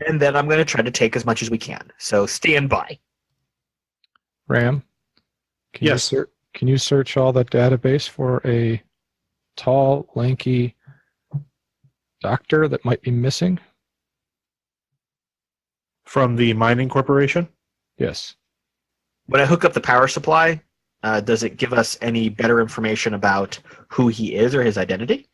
and then I'm going to try to take as much as we can. So stand by. Ram? Yes. Can you search all the database for a tall, lanky doctor that might be missing? From the mining corporation? Yes. When I hook up the power supply, does it give us any better information about who he is or his identity?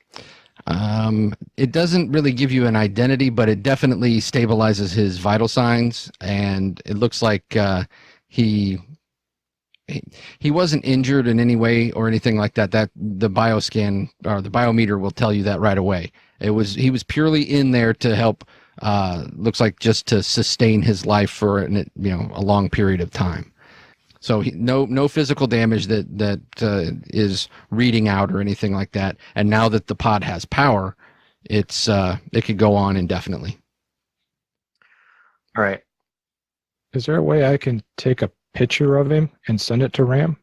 It doesn't really give you an identity, but it definitely stabilizes his vital signs, and it looks like he wasn't injured in any way or anything like that. That the bioscan or the biometer will tell you that right away. He was purely in there to help. Looks like just to sustain his life for a long period of time. So no physical damage that is reading out or anything like that. And now that the pod has power, it could go on indefinitely. All right. Is there a way I can take a picture of him and send it to Ram?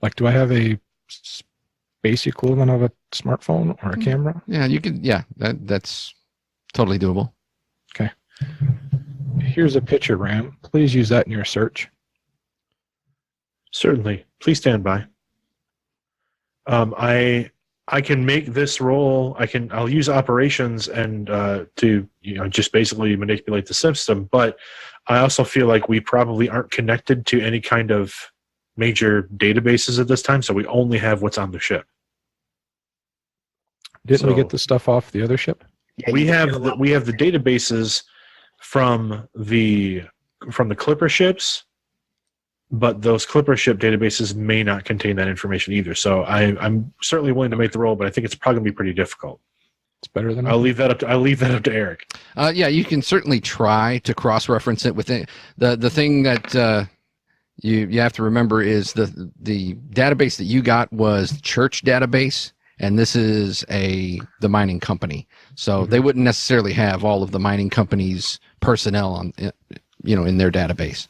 Like, do I have a space equivalent of a smartphone or a camera? Yeah, you could. Yeah, that's totally doable. Okay. Here's a picture, Ram. Please use that in your search. Certainly. Please stand by. I can make this roll. I'll use operations and to just basically manipulate the system. But I also feel like we probably aren't connected to any kind of major databases at this time, so we only have what's on the ship. Didn't we get the stuff off the other ship? Yeah, We have the databases from the Clipper ships, but those Clipper ship databases may not contain that information either. So I'm certainly willing to make the roll, but I think it's probably going to be pretty difficult. It's better than I'll leave that up to Eric. Yeah, you can certainly try to cross-reference it with it. The thing that you have to remember is the database that you got was the church database, and this is the mining company. So they wouldn't necessarily have all of the mining company's personnel on in their database.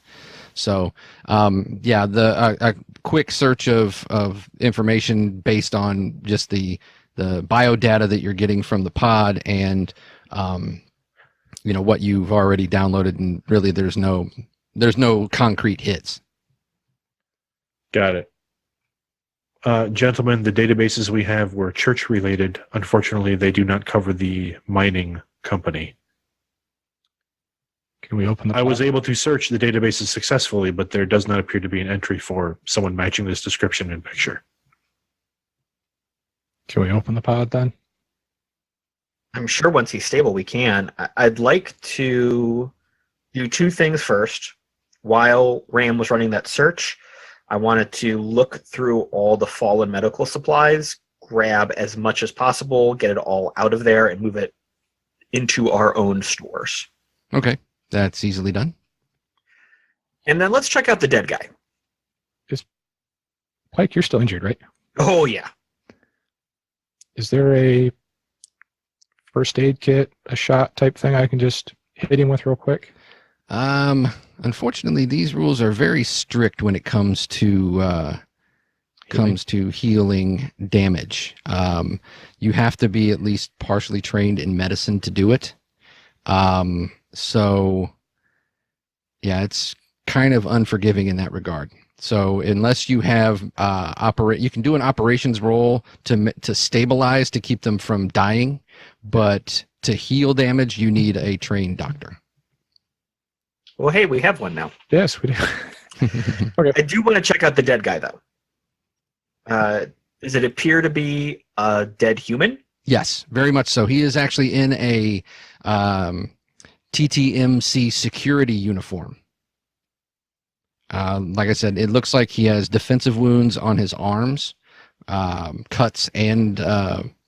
So, yeah, a quick search of information based on just the bio data that you're getting from the pod and what you've already downloaded, and really there's no concrete hits. Got it. Gentlemen, the databases we have were church related. Unfortunately, they do not cover the mining company. Can we open the I was pod? able to search the databases successfully, but there does not appear to be an entry for someone matching this description and picture. Can we open the pod then? I'm sure once he's stable, we can. I'd like to do two things first. While Ram was running that search, I wanted to look through all the fallen medical supplies, grab as much as possible, get it all out of there, and move it into our own stores. Okay, that's easily done. And then let's check out the dead guy. Pike, you're still injured, right? Oh, yeah. Is there a first aid kit, a shot type thing I can just hit him with real quick? Unfortunately, these rules are very strict when it comes to healing damage. You have to be at least partially trained in medicine to do it. So yeah, it's kind of unforgiving in that regard. So unless you have you can do an operations roll to stabilize to keep them from dying, but to heal damage, you need a trained doctor. Well, hey, we have one now. Yes, we do. I do want to check out the dead guy, though. Does it appear to be a dead human? Yes, very much so. He is actually in a TTMC security uniform. Like I said, it looks like he has defensive wounds on his arms, cuts and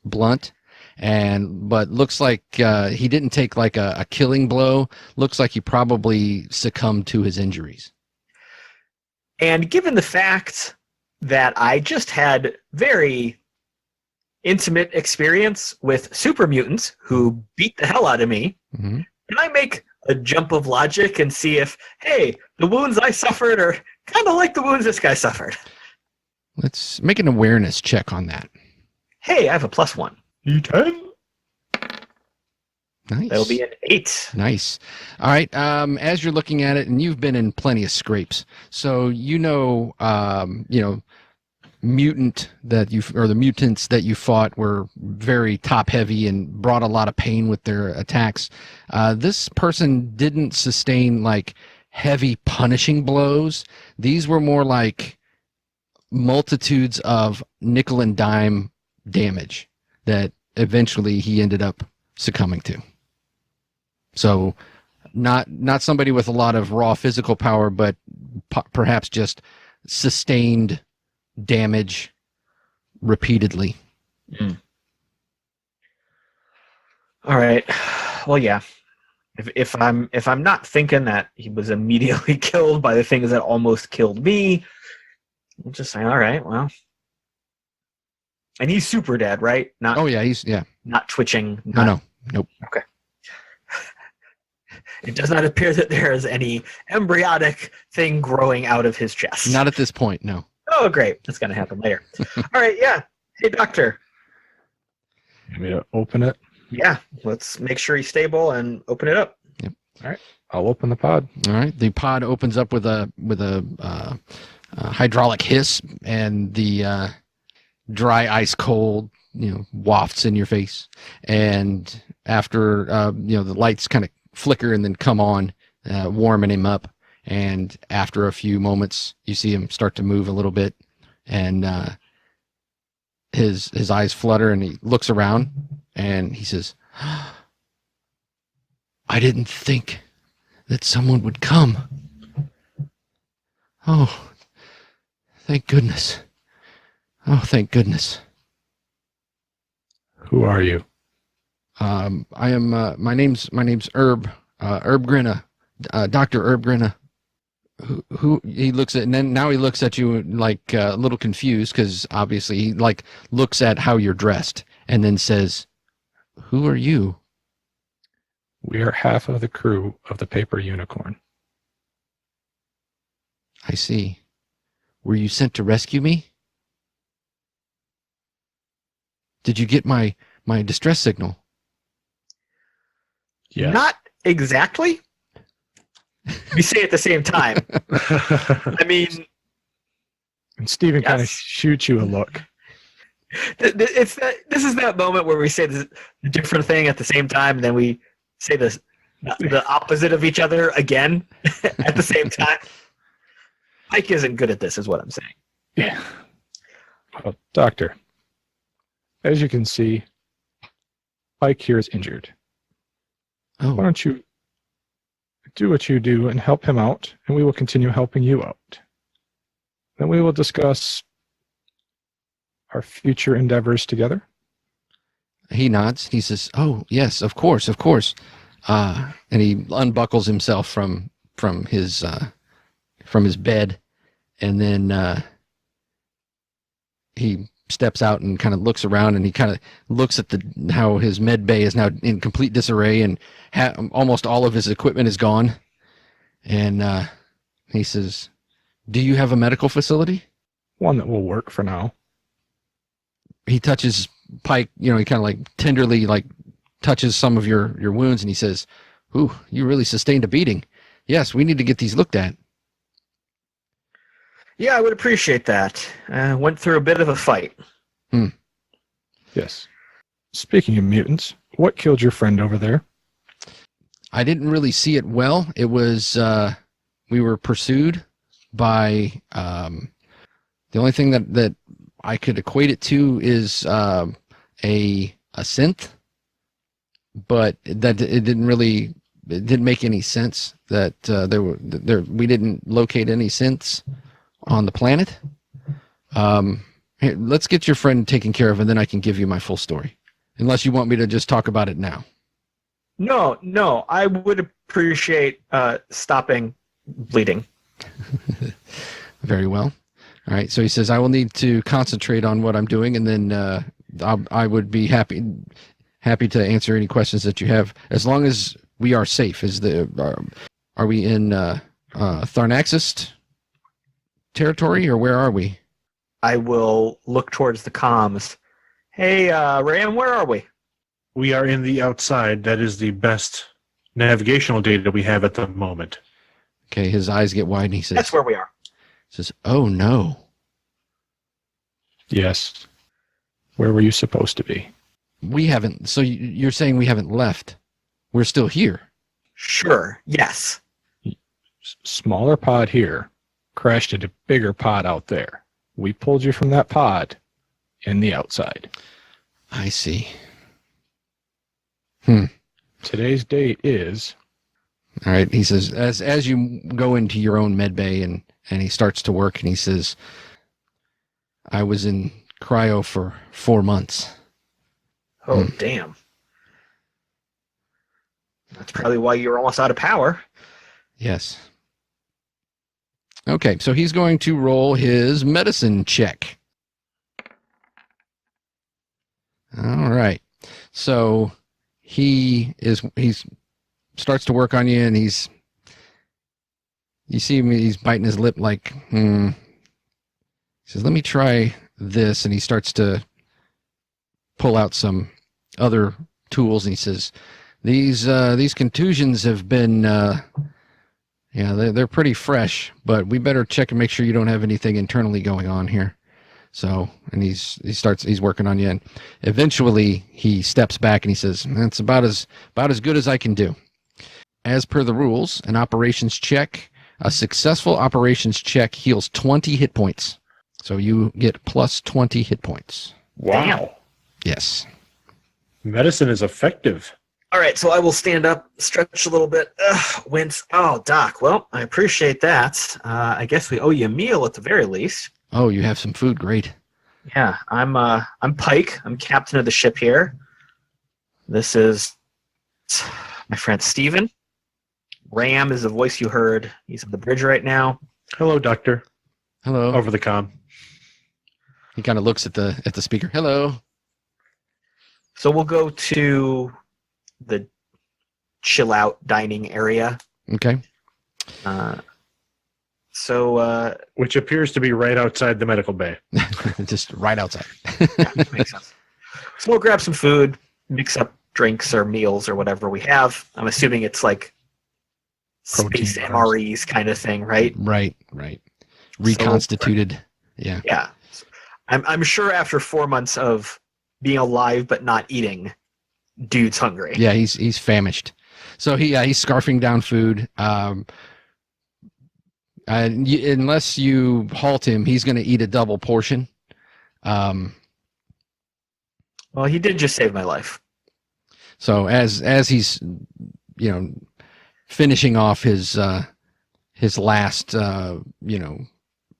blunt, but looks like he didn't take like a killing blow. Looks like he probably succumbed to his injuries. And given the fact that I just had very intimate experience with super mutants who beat the hell out of me, Mm-hmm. can I make a jump of logic and see if, hey, the wounds I suffered are kind of like the wounds this guy suffered? Let's make an awareness check on that. Hey, I have a +1. E10? Nice. That'll be an 8. Nice. All right. As you're looking at it, and you've been in plenty of scrapes, so mutant that the mutants that you fought were very top heavy and brought a lot of pain with their attacks. This person didn't sustain like heavy punishing blows. These were more like multitudes of nickel and dime damage that eventually he ended up succumbing to. So not somebody with a lot of raw physical power, but perhaps just sustained damage repeatedly. All right. Well, yeah. If I'm not thinking that he was immediately killed by the things that almost killed me, I'm just saying, all right, well. And he's super dead, right? Not. Oh yeah, he's Not twitching. No, nope. Okay. It does not appear that there is any embryonic thing growing out of his chest. Not at this point, no. Oh, great. That's going to happen later. All right, yeah. Hey, doctor. You want me to open it? Yeah, let's make sure he's stable and open it up. Yep. All right. I'll open the pod. All right. The pod opens up with a hydraulic hiss, and the dry ice cold wafts in your face. And after the lights kind of flicker and then come on, warming him up. And after a few moments, you see him start to move a little bit, and his eyes flutter, and he looks around, and he says, "I didn't think that someone would come. Oh, thank goodness. Oh, thank goodness." Who are you? I am. My name's Herb. Herb Grinna. Dr. Herb Grinna. Who he looks at, and then now he looks at you like a little confused, because obviously he like looks at how you're dressed, and then says, "Who are you?" We are half of the crew of the Paper Unicorn. I see. Were you sent to rescue me? Did you get my distress signal? Yes. Not exactly. We say at the same time. I mean, And Steven kind of Yes. shoots you a look. this is that moment where we say the different thing at the same time, and then we say the opposite of each other again at the same time. Mike isn't good at this, is what I'm saying. Yeah. Well, Doctor, as you can see, Pike here is injured. Why Oh, don't you do what you do and help him out, and we will continue helping you out. Then we will discuss our future endeavors together. he nods. He says, "Oh, yes, of course, of course." And he unbuckles himself from his bed, and then he steps out and kind of looks around, and he kind of looks at how his med bay is now in complete disarray, and almost all of his equipment is gone. And he says, "Do you have a medical facility?" One that will work for now. He touches Pike, he kind of like tenderly touches some of your wounds, and he says, "Ooh, you really sustained a beating. Yes, we need to get these looked at." Yeah, I would appreciate that. Went through a bit of a fight. Yes. Speaking of mutants, what killed your friend over there? I didn't really see it well. It was we were pursued by the only thing that I could equate it to is a synth, but that it didn't make any sense that we didn't locate any synths on the planet. Here, let's get your friend taken care of, and then I can give you my full story. Unless you want me to just talk about it now. No, I would appreciate stopping bleeding. Very well. All right. So he says, "I will need to concentrate on what I'm doing, and then I would be happy to answer any questions that you have, as long as we are safe." Are we in Tharnaxis territory, or where are we? I will look towards the comms. Hey, Ram, where are we? We are in the outside. That is the best navigational data we have at the moment. Okay. His eyes get wide, and he says, That's where we are. "Oh no." Yes. Where were you supposed to be? We haven't. So you're saying we haven't left? We're still here. Sure, yes. Smaller pod here crashed into bigger pod out there. We pulled you from that pod in the outside. I see. Today's date is All right. He says, as you go into your own med bay, and he starts to work, and he says, "I was in cryo for 4 months." Oh, damn. That's probably why you're almost out of power. Yes. Okay, so he's going to roll his medicine check. All right. So he starts to work on you, and you see him, he's biting his lip like, He says, "Let me try this," and he starts to pull out some other tools, and he says, these contusions have been they're pretty fresh, but we better check and make sure you don't have anything internally going on here. So, and he's working on you, and eventually he steps back and he says, "That's about as good as I can do. As per the rules, a successful operations check heals 20 hit points. So you get plus 20 hit points." Wow. Yes. Medicine is effective. All right, so I will stand up, stretch a little bit, wince. Oh, Doc, well, I appreciate that. I guess we owe you a meal at the very least. Oh, you have some food. Great. Yeah, I'm Pike. I'm captain of the ship here. This is my friend Steven. Ram is the voice you heard. He's on the bridge right now. Hello, Doctor. Hello. Over the comm. He kind of looks at the speaker. Hello. So we'll go to the chill out dining area. Okay. So Which appears to be right outside the medical bay. Just right outside. yeah, makes sense. So we'll grab some food, mix up drinks or meals or whatever we have. I'm assuming it's like Protein space bars. MREs kind of thing, right? Right. Reconstituted. Yeah. Yeah. I'm sure after 4 months of being alive but not eating, dude's hungry. Yeah, he's famished. So he's scarfing down food. Unless you halt him, he's going to eat a double portion. Well, he did just save my life. So as he's finishing off his last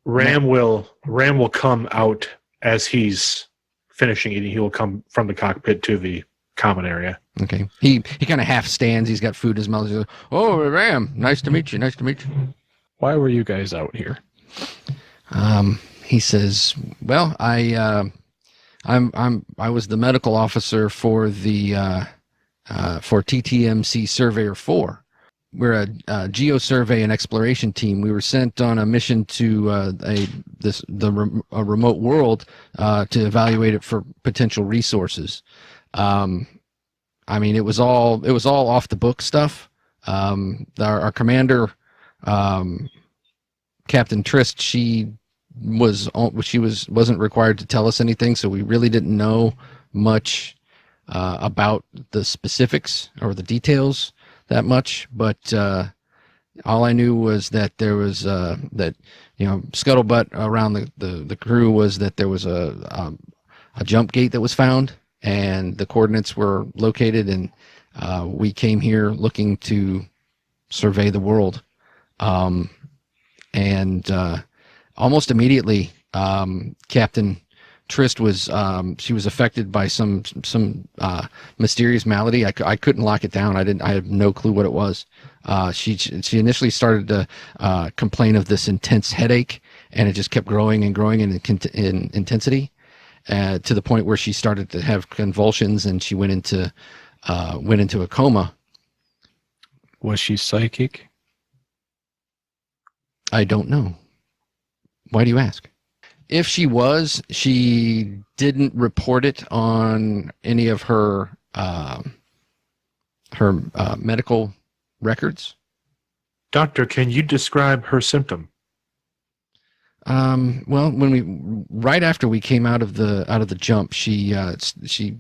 Ram will come out as he's finishing eating. He will come from the cockpit to the common area. Okay. He kind of half stands. He's got food in his mouth. He's like, "Oh, Ram, nice to meet you. Nice to meet you." Why were you guys out here? He says, "Well, I was the medical officer for the for TTMC Surveyor 4. We're a geo-survey and exploration team. We were sent on a mission to a remote world to evaluate it for potential resources. I mean, it was all off the book stuff. Our commander, Captain Trist, she wasn't required to tell us anything, so we really didn't know much about the specifics or the details that much. But all I knew was that there was scuttlebutt around the crew was that there was a jump gate that was found, and the coordinates were located, and we came here looking to survey the world. And almost immediately, Captain Trist was she was affected by some mysterious malady. I couldn't lock it down. I had no clue what it was. She initially started to complain of this intense headache, and it just kept growing and growing in intensity, to the point where she started to have convulsions, and she went into a coma. Was she psychic? I don't know. Why do you ask? If she was, she didn't report it on any of her medical records. Doctor, can you describe her symptom? Well, right after we came out of the jump, she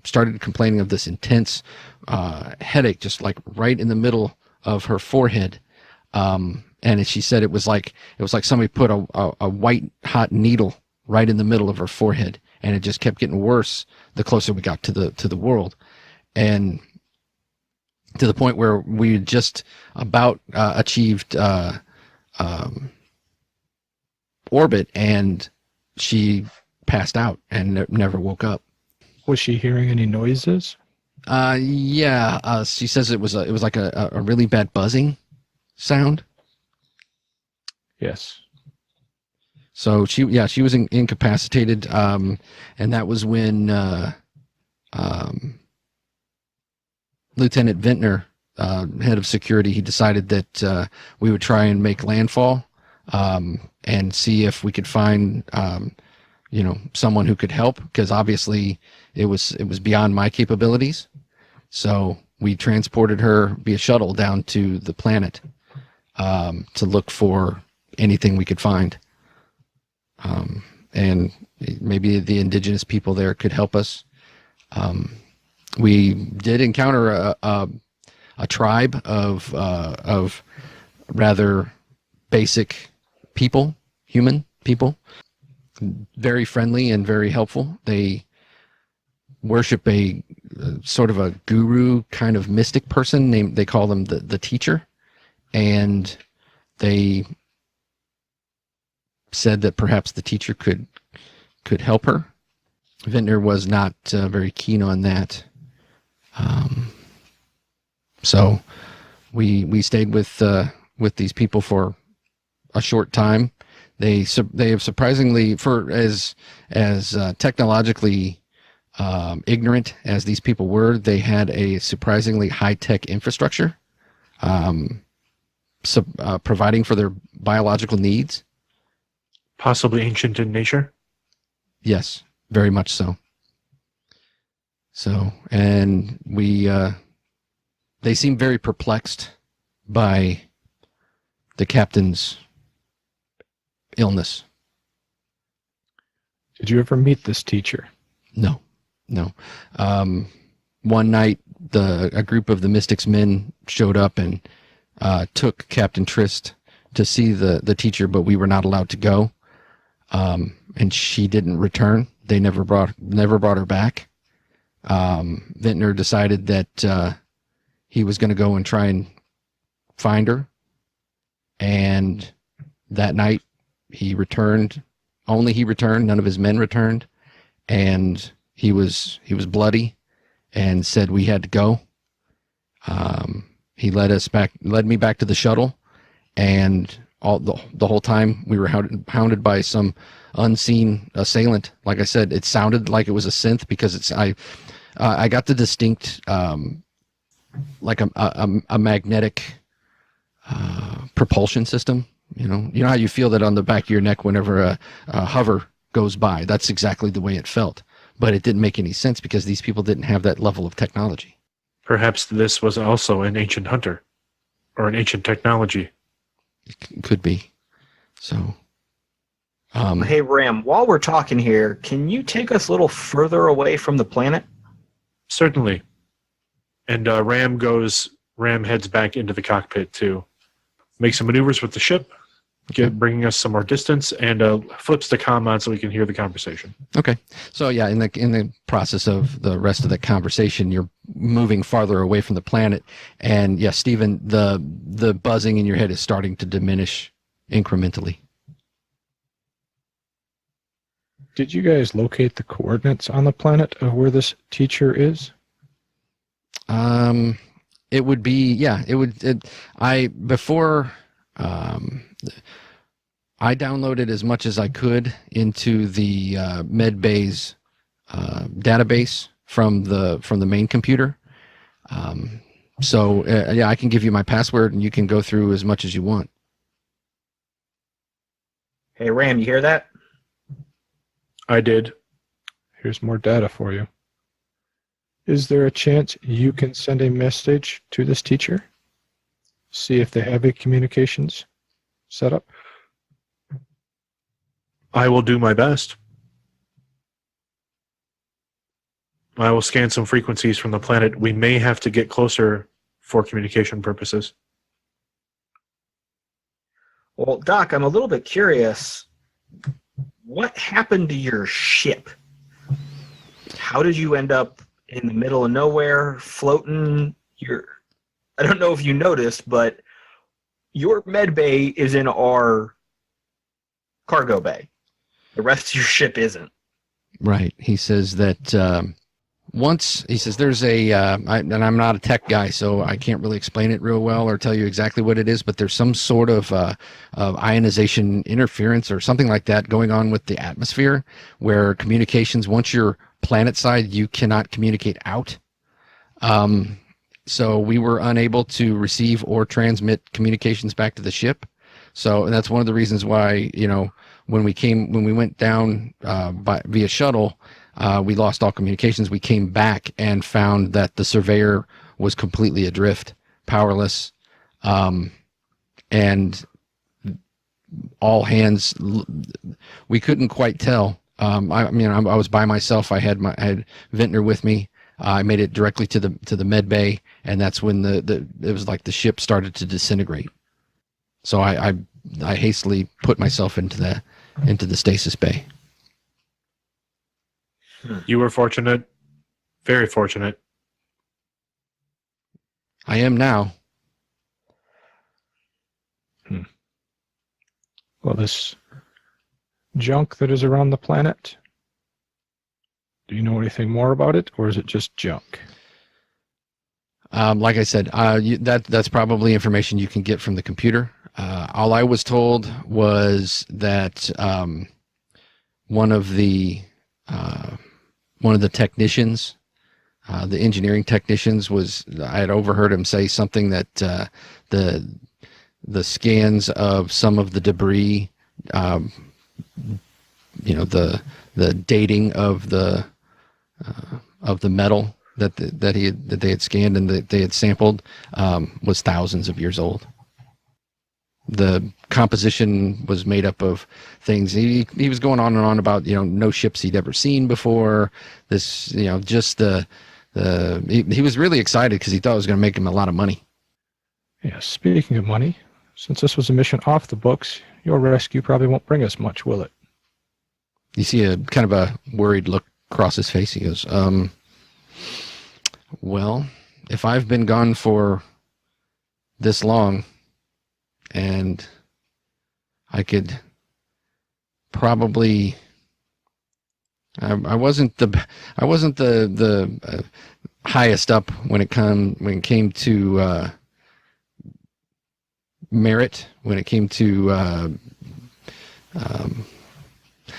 started complaining of this intense headache, just like right in the middle of her forehead. And she said it was like somebody put a white hot needle right in the middle of her forehead, and it just kept getting worse the closer we got to the world, and to the point where we had just about achieved orbit, and she passed out and never woke up. Was she hearing any noises? Yeah. She says it was like a really bad buzzing sound. Yes. So she was incapacitated, and that was when Lieutenant Vintner, head of security, he decided that we would try and make landfall, and see if we could find someone who could help, because obviously it was beyond my capabilities. So we transported her via shuttle down to the planet to look for anything we could find, and maybe the indigenous people there could help us. We did encounter a tribe of rather basic people, human people, very friendly and very helpful. They worship a sort of a guru kind of mystic person they call them the teacher, and they said that perhaps the teacher could help her. Vintner was not very keen on that. So we stayed with these people for a short time. They have surprisingly, for as technologically ignorant as these people were, they had a surprisingly high-tech infrastructure. providing for their biological needs. Possibly ancient in nature. Yes, very much so. So, and they seem very perplexed by the captain's illness. Did you ever meet this teacher? No. One night, a group of the Mystics men showed up and took Captain Trist to see the teacher, but we were not allowed to go. And she didn't return. They never brought her back. Vintner decided that he was going to go and try and find her. And that night he returned. Only he returned. None of his men returned. And he was bloody and said we had to go. He led me back to the shuttle, and the whole time we were hounded by some unseen assailant. Like I said, it sounded like it was a synth because I got the distinct like a magnetic propulsion system. You know how you feel that on the back of your neck whenever a hover goes by. That's exactly the way it felt, but it didn't make any sense because these people didn't have that level of technology. Perhaps this was also an ancient hunter or an ancient technology. It could be. So, hey, Ram, while we're talking here, can you take us a little further away from the planet? Certainly. And Ram heads back into the cockpit to make some maneuvers with the ship, bringing us some more distance, and flips the comm on so we can hear the conversation. Okay. So yeah, in the process of the rest of the conversation, you're moving farther away from the planet, and yes, Stephen, the buzzing in your head is starting to diminish incrementally. Did you guys locate the coordinates on the planet of where this teacher is? It would be, I downloaded as much as I could into the Medbay's database from the main computer. I can give you my password and you can go through as much as you want. Hey, Ram, you hear that? I did. Here's more data for you. Is there a chance you can send a message to this teacher? See if they have a communications set up? I will do my best. I will scan some frequencies from the planet. We may have to get closer for communication purposes. Well, Doc, I'm a little bit curious. What happened to your ship? How did you end up in the middle of nowhere, floating? I don't know if you noticed, but your med bay is in our cargo bay. The rest of your ship isn't. Right. He says that there's and I'm not a tech guy, so I can't really explain it real well or tell you exactly what it is, but there's some sort of ionization interference or something like that going on with the atmosphere where communications, once you're planet side, you cannot communicate out. So we were unable to receive or transmit communications back to the ship. So that's one of the reasons why, when we went down via shuttle, we lost all communications. We came back and found that the surveyor was completely adrift, powerless, and all hands. We couldn't quite tell. I was by myself. I had Vintner with me. I made it directly to the med bay, and that's when it was like the ship started to disintegrate. So I hastily put myself into the stasis bay. You were fortunate, very fortunate. I am now. Well, this junk that is around the planet, do you know anything more about it, or is it just junk? Like I said, that's probably information you can get from the computer. All I was told was that one of the technicians, the engineering technicians, I had overheard him say something that the scans of some of the debris, the dating of the metal that they had scanned and that they had sampled was thousands of years old. The composition was made up of things. He was going on and on about no ships he'd ever seen before. This just he was really excited because he thought it was going to make him a lot of money. Yeah, speaking of money, since this was a mission off the books, your rescue probably won't bring us much, will it? You see a kind of a worried look across his face. He goes, well, if I've been gone for this long and I could probably, I wasn't the highest up when it came to merit, when it came to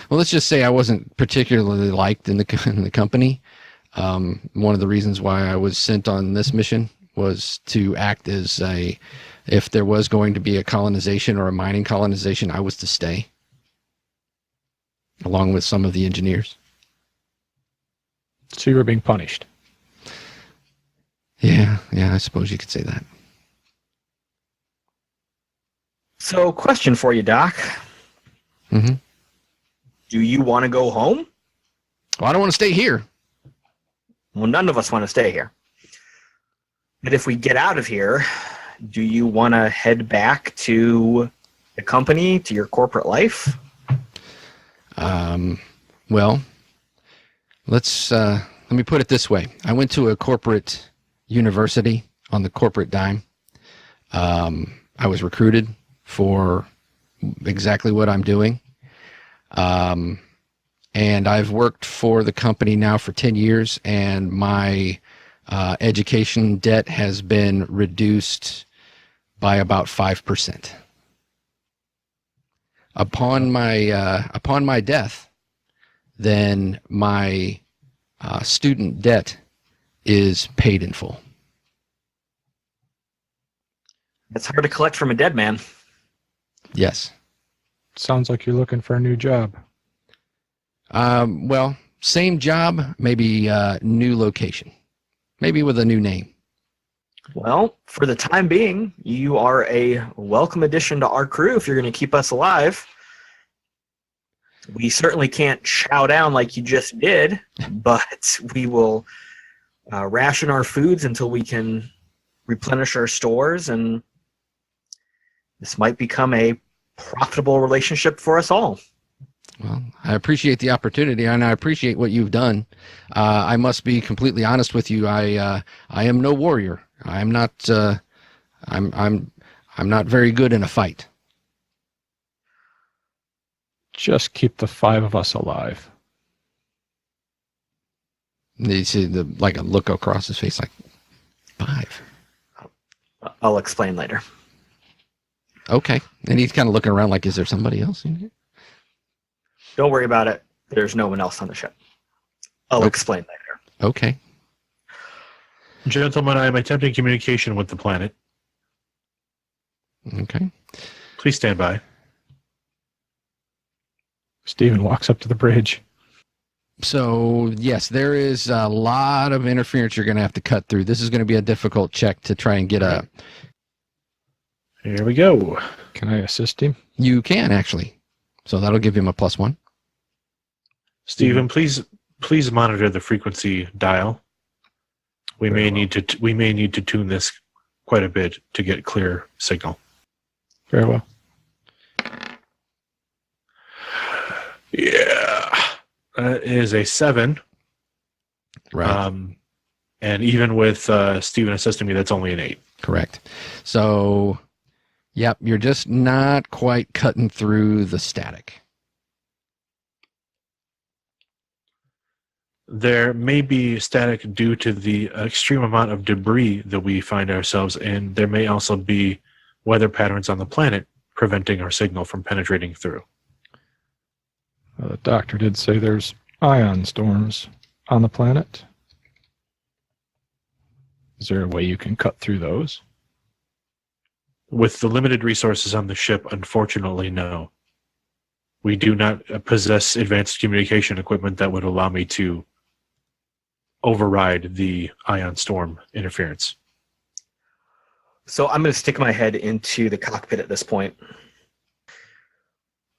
well, let's just say I wasn't particularly liked in the company. One of the reasons why I was sent on this mission was to act as if there was going to be a colonization or a mining colonization, I was to stay, along with some of the engineers. So you were being punished. Yeah, I suppose you could say that. So, question for you, Doc. Mm-hmm. Do you want to go home? Well, I don't want to stay here. Well, none of us want to stay here. But if we get out of here, do you want to head back to the company, to your corporate life? Well, let me put it this way. I went to a corporate university on the corporate dime. I was recruited for exactly what I'm doing. And I've worked for the company now for 10 years, and my education debt has been reduced by about 5%. Upon my death, then my student debt is paid in full. It's hard to collect from a dead man. Yes. Sounds like you're looking for a new job. Well, same job, maybe new location, maybe with a new name. Well, for the time being, you are a welcome addition to our crew if you're going to keep us alive. We certainly can't chow down like you just did, but we will ration our foods until we can replenish our stores, and this might become a profitable relationship for us all. Well, I appreciate the opportunity, and I appreciate what you've done. I must be completely honest with you. I am no warrior. I'm not. I'm not very good in a fight. Just keep the 5 of us alive. You see like a look across his face, like 5. I'll explain later. Okay, and he's kind of looking around, like, is there somebody else in here? Don't worry about it. There's no one else on the ship. I'll explain later. Okay. Gentlemen, I am attempting communication with the planet. Okay. Please stand by. Stephen walks up to the bridge. So, yes, there is a lot of interference you're going to have to cut through. This is going to be a difficult check to try and get a... Here we go. Can I assist him? You can, actually. So that'll give him a +1. Stephen, please monitor the frequency dial. We may need to tune this quite a bit to get clear signal. Very well. Yeah, that is a 7. Right. And even with Stephen assisting me, that's only an 8. Correct. So, yep, you're just not quite cutting through the static. There may be static due to the extreme amount of debris that we find ourselves in. There may also be weather patterns on the planet preventing our signal from penetrating through. The doctor did say there's ion storms on the planet. Is there a way you can cut through those? With the limited resources on the ship, unfortunately, no. We do not possess advanced communication equipment that would allow me to override the ion storm interference. So I'm going to stick my head into the cockpit at this point.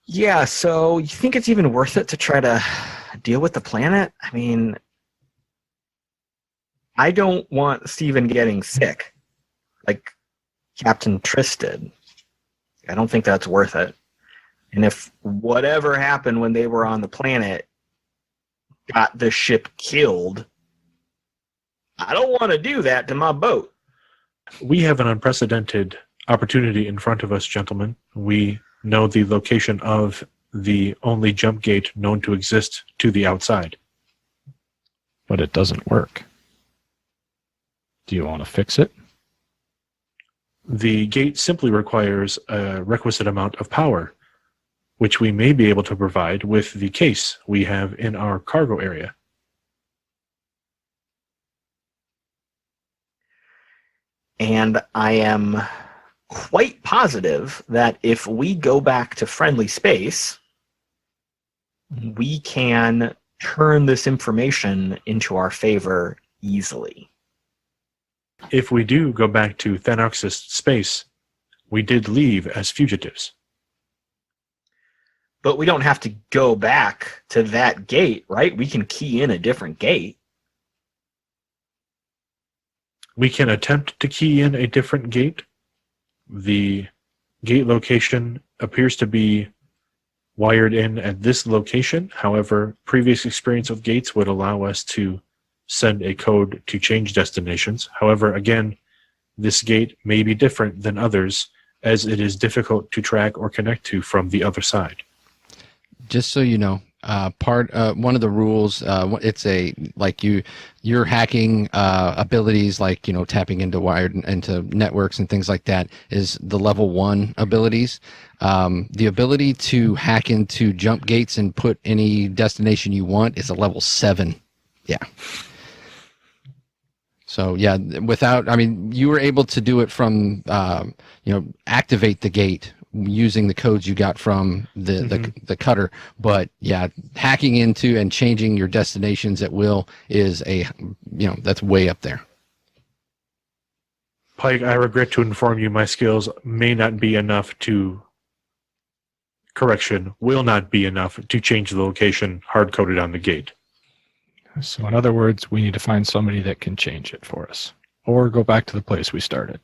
Yeah, so you think it's even worth it to try to deal with the planet? I mean, I don't want Steven getting sick, like Captain Triss did. I don't think that's worth it. And if whatever happened when they were on the planet got the ship killed, I don't want to do that to my boat. We have an unprecedented opportunity in front of us, gentlemen. We know the location of the only jump gate known to exist to the outside. But it doesn't work. Do you want to fix it? The gate simply requires a requisite amount of power, which we may be able to provide with the case we have in our cargo area. And I am quite positive that if we go back to friendly space, we can turn this information into our favor easily. If we do go back to Thanoxis space, we did leave as fugitives. But we don't have to go back to that gate, right? We can key in a different gate. We can attempt to key in a different gate. The gate location appears to be wired in at this location. However, previous experience with gates would allow us to send a code to change destinations. However, again, this gate may be different than others as it is difficult to track or connect to from the other side. Just so you know, one of the rules, it's your hacking abilities, like tapping into wired into networks and things like that, is the level 1 abilities. The ability to hack into jump gates and put any destination you want is a level 7. Yeah. So yeah, you were able to do it from activate the gate using the codes you got from the cutter, but yeah, hacking into and changing your destinations at will is that's way up there. Pike, I regret to inform you my skills may not be enough will not be enough to change the location hard-coded on the gate. So in other words, we need to find somebody that can change it for us, or go back to the place we started.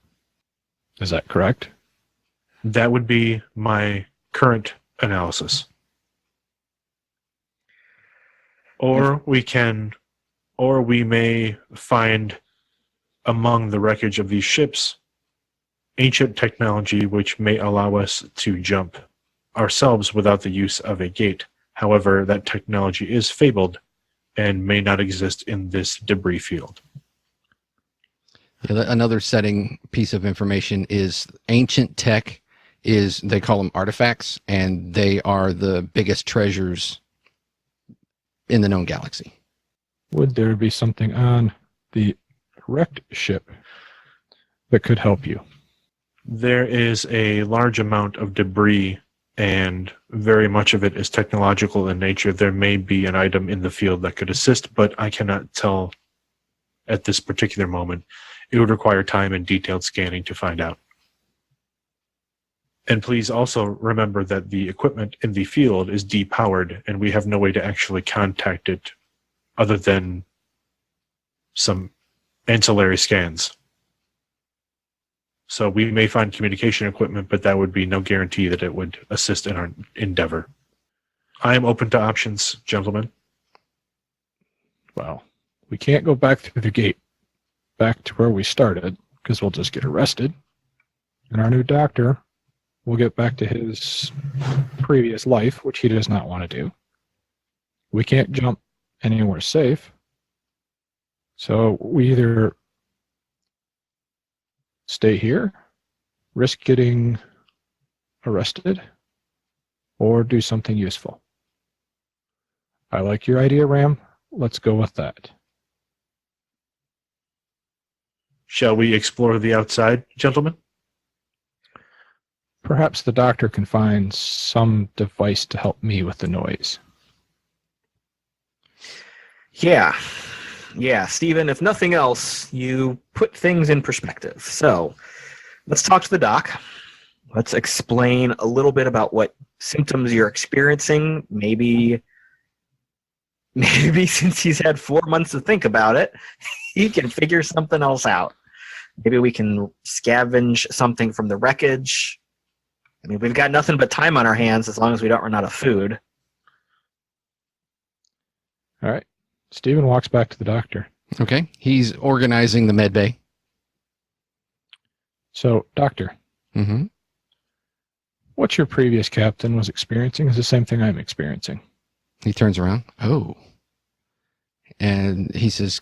Is that correct? That would be my current analysis. Or we may find among the wreckage of these ships ancient technology which may allow us to jump ourselves without the use of a gate. However, that technology is fabled and may not exist in this debris field. Yeah, another setting piece of information is ancient tech they call them artifacts, and they are the biggest treasures in the known galaxy. Would there be something on the wrecked ship that could help you? There is a large amount of debris, and very much of it is technological in nature. There may be an item in the field that could assist, but I cannot tell at this particular moment. It would require time and detailed scanning to find out. And please also remember that the equipment in the field is depowered, and we have no way to actually contact it other than some ancillary scans. So we may find communication equipment, but that would be no guarantee that it would assist in our endeavor. I am open to options, gentlemen. Well, we can't go back through the gate, back to where we started, because we'll just get arrested. And our new doctor will get back to his previous life, which he does not want to do. We can't jump anywhere safe. So we either stay here, risk getting arrested, or do something useful. I like your idea, Ram. Let's go with that. Shall we explore the outside, gentlemen? Perhaps the doctor can find some device to help me with the noise. Yeah. Yeah, Stephen, if nothing else, you put things in perspective. So let's talk to the doc. Let's explain a little bit about what symptoms you're experiencing. Maybe since he's had 4 months to think about it, he can figure something else out. Maybe we can scavenge something from the wreckage. I mean, we've got nothing but time on our hands as long as we don't run out of food. All right. Stephen walks back to the doctor. Okay. He's organizing the med bay. So, doctor, Mm-hmm. what your previous captain was experiencing is the same thing I'm experiencing. He turns around. Oh. And he says,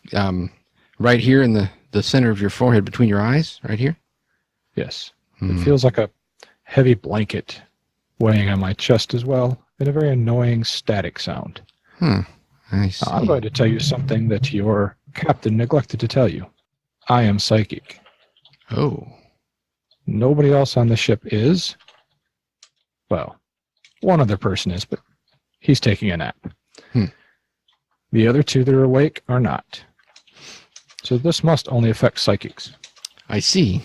right here in the center of your forehead, between your eyes, right here? Yes. Hmm. It feels like a heavy blanket weighing on my chest as well, and a very annoying static sound. I see. I'm going to tell you something that your captain neglected to tell you. I am psychic. Oh. Nobody else on the ship is. Well, one other person is, but he's taking a nap. The other two that are awake are not. So this must only affect psychics. I see.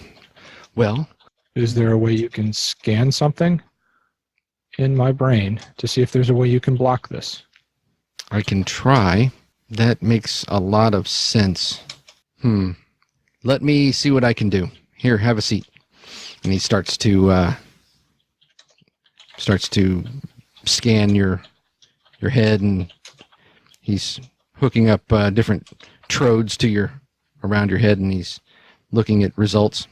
Well, Is there a way you can scan something in my brain to see if there's a way you can block this? I can try. That makes a lot of sense. Let me see what I can do. Here, have a seat. And he starts to scan your head, and he's hooking up different trodes to around your head, and he's looking at results.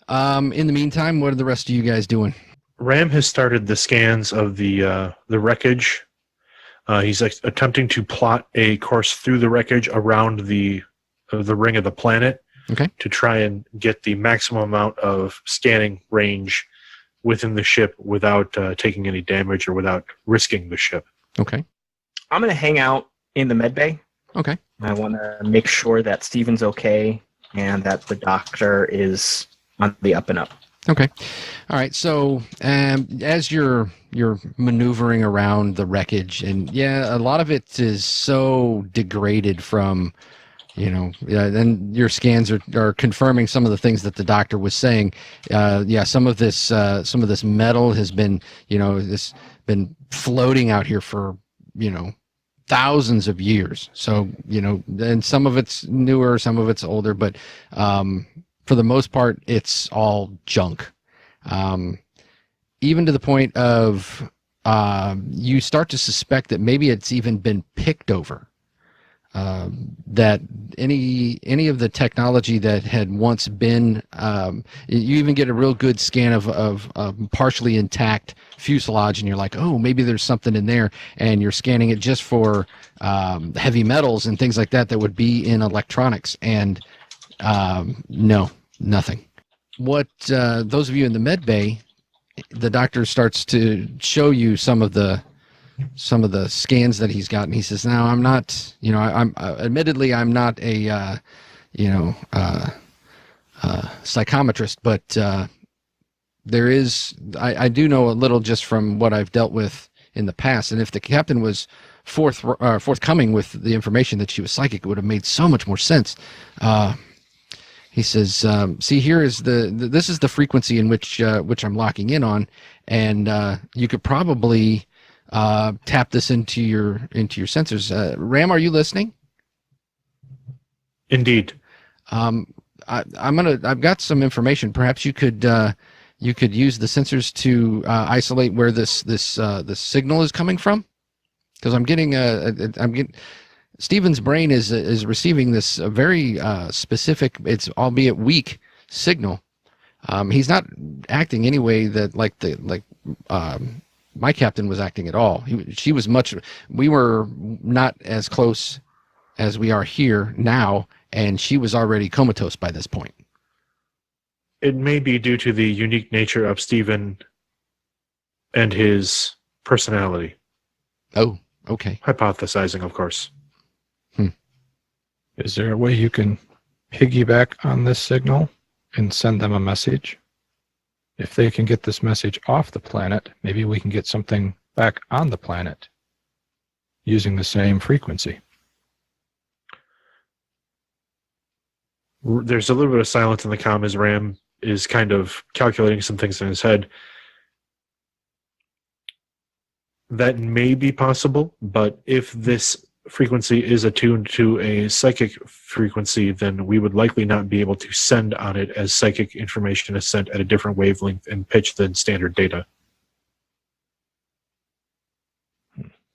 In the meantime, what are the rest of you guys doing? Ram has started the scans of the wreckage. He's attempting to plot a course through the wreckage around the ring of the planet. Okay. To try and get the maximum amount of scanning range within the ship without taking any damage or without risking the ship. Okay. I'm going to hang out in the med bay. Okay. I want to make sure that Steven's okay and that the doctor is on the up and up. Okay. All right. So as you're maneuvering around the wreckage, and yeah, a lot of it is so degraded from, then your scans are confirming some of the things that the doctor was saying. Some of this metal has been, been floating out here for, thousands of years. So, and some of it's newer, some of it's older, but for the most part, it's all junk. Even to the point of you start to suspect that maybe it's even been picked over. That any of the technology that had once been, you even get a real good scan of partially intact fuselage, and you're like, oh, maybe there's something in there, and you're scanning it just for heavy metals and things like that would be in electronics, and no, nothing. What those of you in the med bay, the doctor starts to show you some of the scans that he's got, and he says, now I'm not, I'm admittedly I'm not a psychometrist, but there is, I do know a little just from what I've dealt with in the past, and if the captain was forthcoming with the information that she was psychic, it would have made so much more sense. He says, see, here is this is the frequency in which I'm locking in on, and you could probably tap this into your sensors. Ram, are you listening? Indeed. I've got some information. Perhaps you could use the sensors to isolate where this signal is coming from, because I'm getting Stephen's brain is receiving this very specific, it's albeit weak signal. He's not acting any way that my captain was acting at all. We were not as close as we are here now, and she was already comatose by this point. It may be due to the unique nature of Stephen and his personality. Oh, okay. Hypothesizing, of course. Is there a way you can piggyback on this signal and send them a message? if they can get this message off the planet, maybe we can get something back on the planet using the same frequency. There's a little bit of silence in the comm as Ram is kind of calculating some things in his head. That may be possible, but if this frequency is attuned to a psychic frequency, then we would likely not be able to send on it, as psychic information is sent at a different wavelength and pitch than standard data.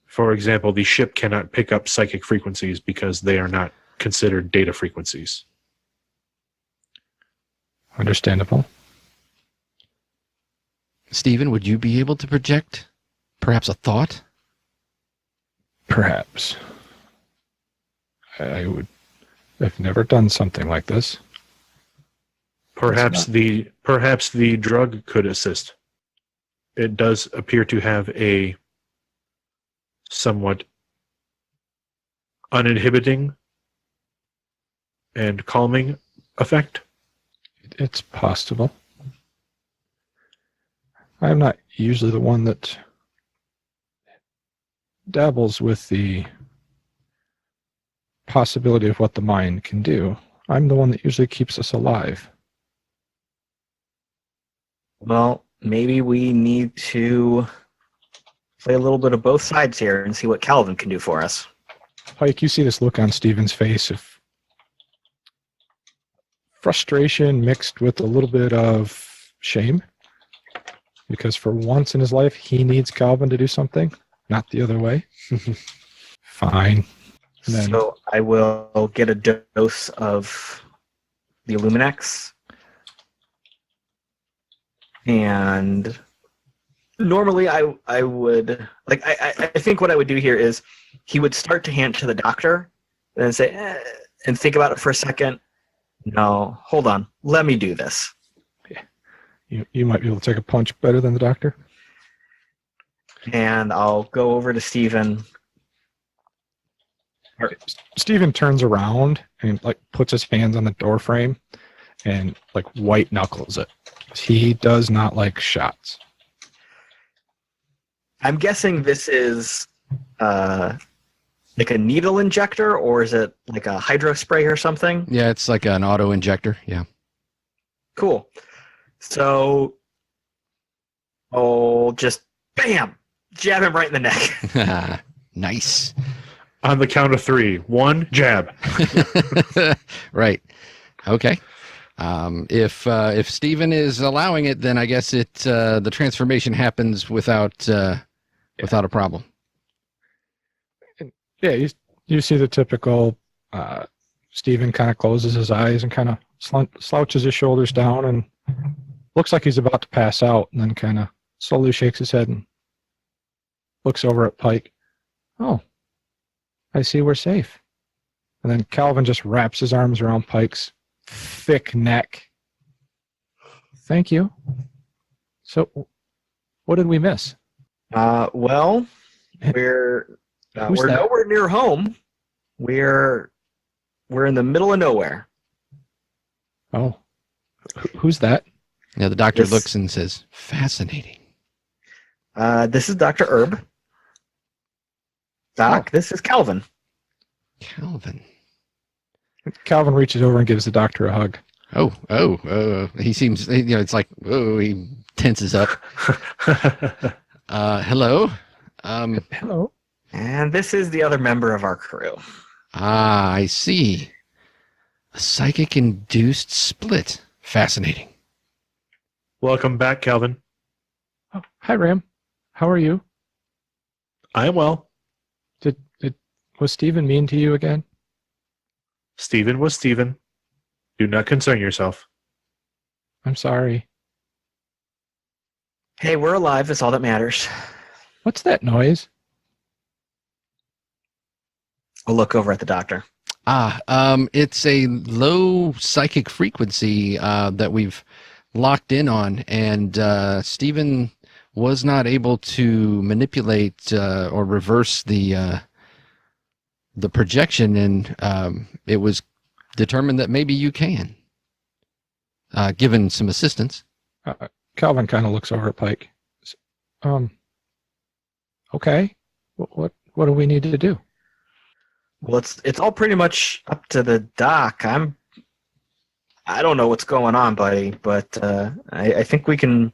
For example, the ship cannot pick up psychic frequencies because they are not considered data frequencies. Understandable. Stephen, would you be able to project perhaps a thought? Perhaps. I've never done something like this. Perhaps the drug could assist. It does appear to have a somewhat uninhibiting and calming effect. It's possible. I'm not usually the one that dabbles with the possibility of what the mind can do. I'm the one that usually keeps us alive. Well, maybe we need to play a little bit of both sides here and see what Calvin can do for us. Pike, you see this look on Stephen's face of frustration mixed with a little bit of shame. Because for once in his life, he needs Calvin to do something, not the other way. Fine. And then, So I will get a dose of the Illuminex. And normally I would, like, I think what I would do here is he would start to hand it to the doctor and then say, and think about it for a second. No, hold on. Let me do this. you might be able to take a punch better than the doctor. And I'll go over to Stephen. Stephen turns around and like puts his hands on the door frame and like white knuckles it. He does not like shots. I'm guessing this is like a needle injector, or is it like a hydro spray or something? Yeah, it's like an auto injector. Yeah. Cool. So I'll just bam, jab him right in the neck. Nice. On the count of 3. 1, jab. Right. Okay. If Stephen is allowing it, then I guess the transformation happens without a problem. Yeah, you see the typical Stephen kind of closes his eyes and kind of slouches his shoulders down and looks like he's about to pass out, and then kind of slowly shakes his head and looks over at Pike. Oh, I see we're safe. And then Calvin just wraps his arms around Pike's thick neck. Thank you. So, what did we miss? Well, we're nowhere near home. We're in the middle of nowhere. Oh, who's that? Yeah, the doctor This- looks and says, "Fascinating." This is Dr. Herb. Doc, this is Calvin. Calvin. Calvin reaches over and gives the doctor a hug. He seems, it's like, he tenses up. Hello. Hello. And this is the other member of our crew. I see. A psychic-induced split. Fascinating. Welcome back, Calvin. Oh, hi, Ram. How are you? I am well. Was Stephen mean to you again? Stephen was Stephen. Do not concern yourself. I'm sorry. Hey, we're alive. That's all that matters. What's that noise? I'll look over at the doctor. It's a low psychic frequency that we've locked in on, and Stephen was not able to manipulate or reverse the projection, and it was determined that maybe you can, given some assistance. Calvin kind of looks over at Pike. Okay. What do we need to do? Well, it's all pretty much up to the doc. I don't know what's going on, buddy, but I think we can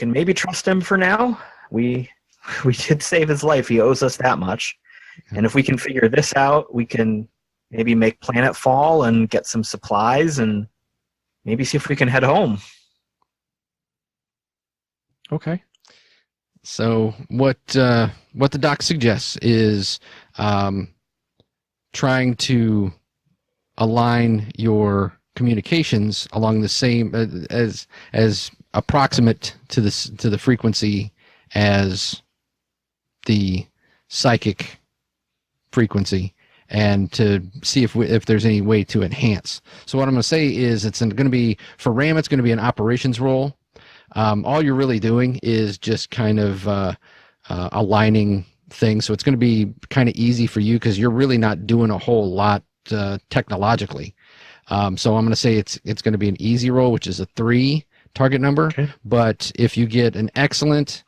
maybe trust him for now. We did save his life. He owes us that much. And if we can figure this out, we can maybe make planet fall and get some supplies and maybe see if we can head home. Okay. So what the doc suggests is trying to align your communications along the same as approximate to the frequency as the psychic frequency, and to see if there's any way to enhance. So what I'm going to say is it's going to be, for Ram, it's going to be an operations role. All you're really doing is just kind of aligning things. So it's going to be kind of easy for you because you're really not doing a whole lot technologically. So I'm going to say it's going to be an easy roll, which is a 3 target number. Okay. But if you get an excellent,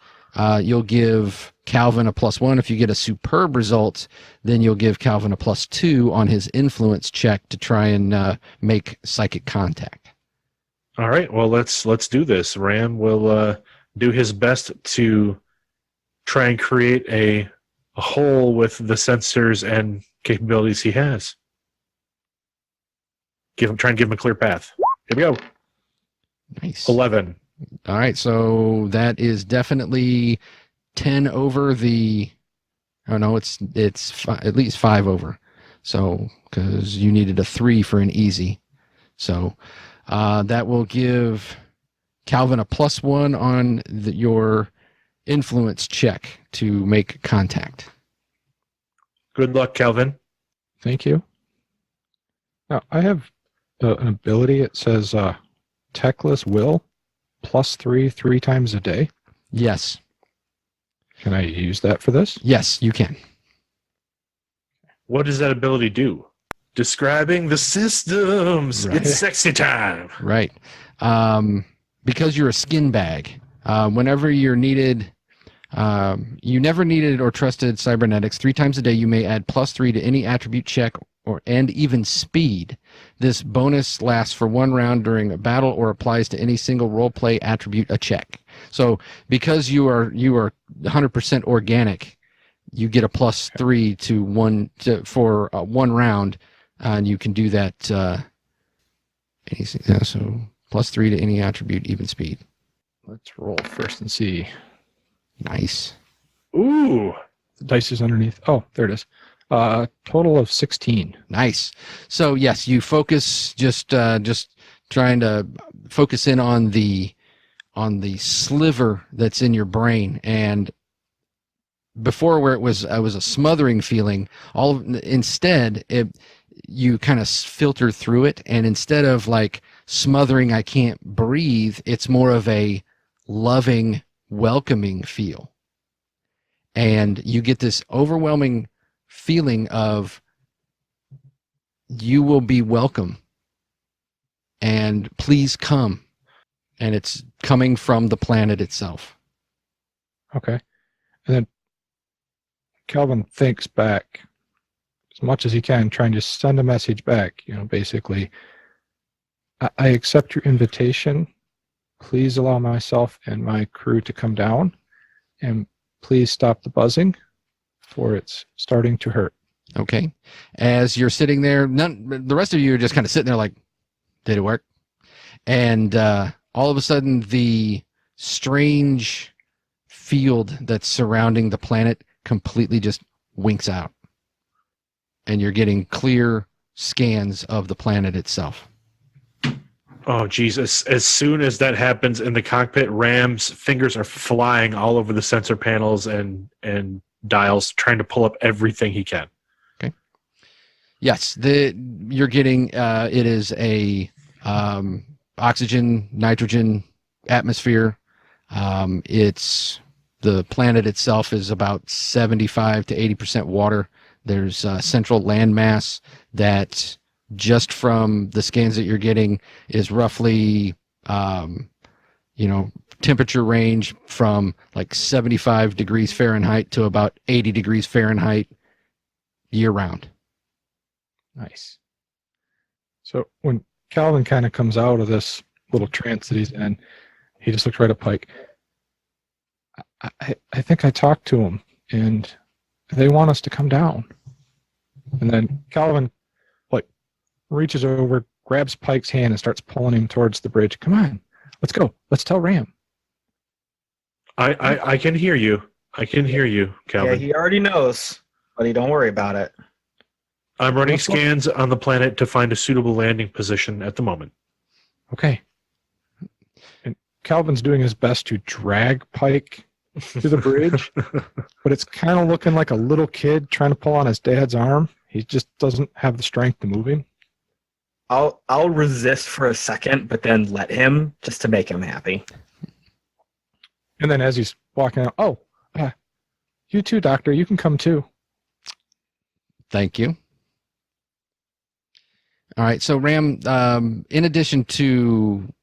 you'll give Calvin a +1. If you get a superb result, then you'll give Calvin a +2 on his influence check to try and make psychic contact. All right. Well, let's do this. Ram will do his best to try and create a hole with the sensors and capabilities he has. Try and give him a clear path. Here we go. Nice. 11. All right, so that is definitely 10 over the. Oh no, it's at least 5 over. So because you needed a 3 for an easy, so that will give Calvin a +1 on your influence check to make contact. Good luck, Calvin. Thank you. Now, I have an ability. It says Techless Will +3 3 times a day. Yes. Can I use that for this? Yes, you can. What does that ability do? Describing the systems. Right. It's sexy time. Right. Because you're a skin bag, whenever you're needed, you never needed or trusted cybernetics. 3 times a day, you may add +3 to any attribute check and even speed. This bonus lasts for 1 round during a battle or applies to any single roleplay attribute a check. So because you are 100% organic, you get a +3 for 1 round, and you can do that. So +3 to any attribute, even speed. Let's roll first and see. Nice. Ooh. The dice is underneath. Oh, there it is. Total of 16. Nice. So yes, you focus, just trying to focus in on the sliver that's in your brain. And before, where it was a smothering feeling, instead you kind of filter through it, and instead of like smothering, I can't breathe, it's more of a loving, welcoming feel. And you get this overwhelming feeling of you will be welcome and please come. And it's coming from the planet itself. Okay. And then Calvin thinks back as much as he can, trying to send a message back, basically, I accept your invitation. Please allow myself and my crew to come down, and please stop the buzzing, for it's starting to hurt. Okay. As you're sitting there, the rest of you are just kind of sitting there like, did it work? And all of a sudden, the strange field that's surrounding the planet completely just winks out. And you're getting clear scans of the planet itself. Oh, Jesus. As soon as that happens in the cockpit, Ram's fingers are flying all over the sensor panels and dials, trying to pull up everything he can. Okay. Yes, you're getting, it is a oxygen, nitrogen atmosphere. The planet itself is about 75 to 80% water. There's a central landmass that, just from the scans that you're getting, is roughly temperature range from like 75 degrees Fahrenheit to about 80 degrees Fahrenheit year round. Nice. So when Calvin kind of comes out of this little trance that he's in, he just looks right at Pike. I think I talked to him, and they want us to come down. And then Calvin, reaches over, grabs Pike's hand, and starts pulling him towards the bridge. Come on, let's go. Let's tell Ram. I can hear you. I can hear you, Calvin. Yeah, he already knows, but don't worry about it. I'm running Let's look. scans on the planet to find a suitable landing position at the moment. Okay. And Calvin's doing his best to drag Pike to the bridge, but it's kind of looking like a little kid trying to pull on his dad's arm. He just doesn't have the strength to move him. I'll resist for a second, but then let him just to make him happy. And then as he's walking out, you too, Doctor. You can come too. Thank you. All right. So Ram, in addition to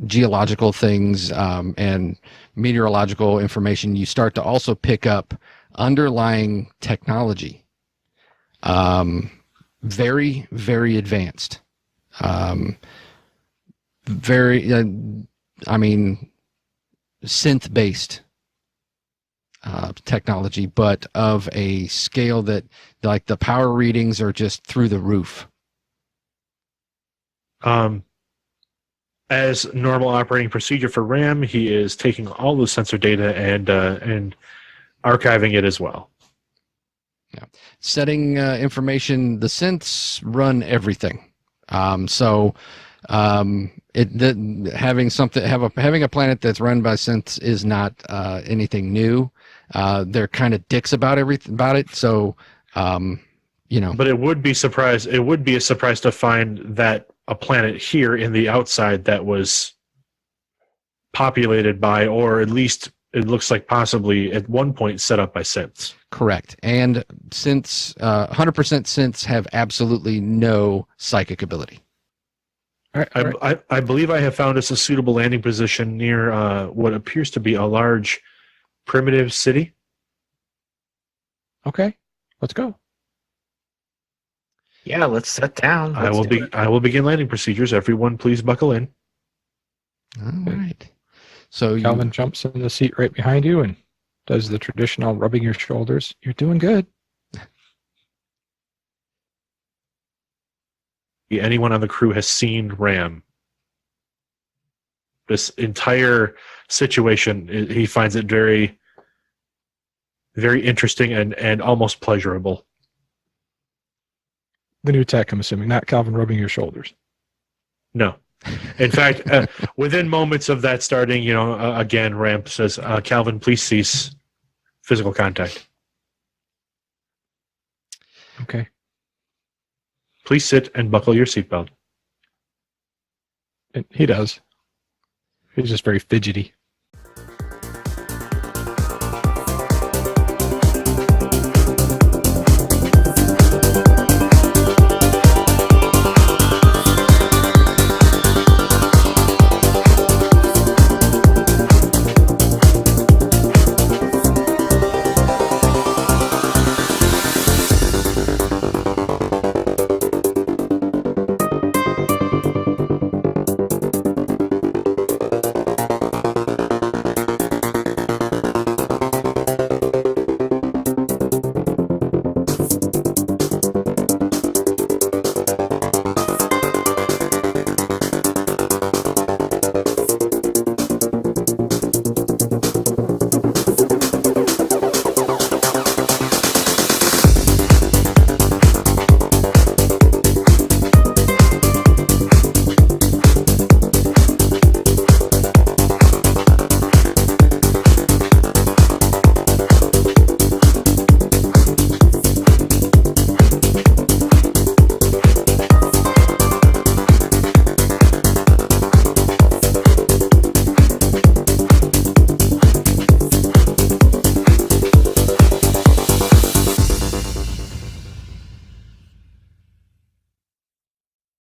geological things and meteorological information, you start to also pick up underlying technology. Very, very advanced. Synth-based technology, but of a scale that, like, the power readings are just through the roof. As normal operating procedure for RAM, he is taking all the sensor data and archiving it as well. Yeah. Setting information, the synths run everything. Having a planet that's run by synths is not anything new. They're kind of dicks about it. So, But it would be a surprise to find that a planet here in the outside that was populated by, or at least it looks like possibly at one point set up by synths. Correct. And synths, 100% synths have absolutely no psychic ability. All right. I believe I have found us a suitable landing position near what appears to be a large primitive city. Okay. Let's go. Yeah, let's sit down. I will begin landing procedures. Everyone, please buckle in. All right. So Calvin jumps in the seat right behind you and does the traditional rubbing your shoulders. You're doing good. Anyone on the crew has seen RAM. This entire situation, he finds it very, very interesting and almost pleasurable. The new tech, I'm assuming, not Calvin rubbing your shoulders. No. In fact, within moments of that starting, again, Ramp says, Calvin, please cease physical contact. Okay. Please sit and buckle your seatbelt. And he does. He's just very fidgety.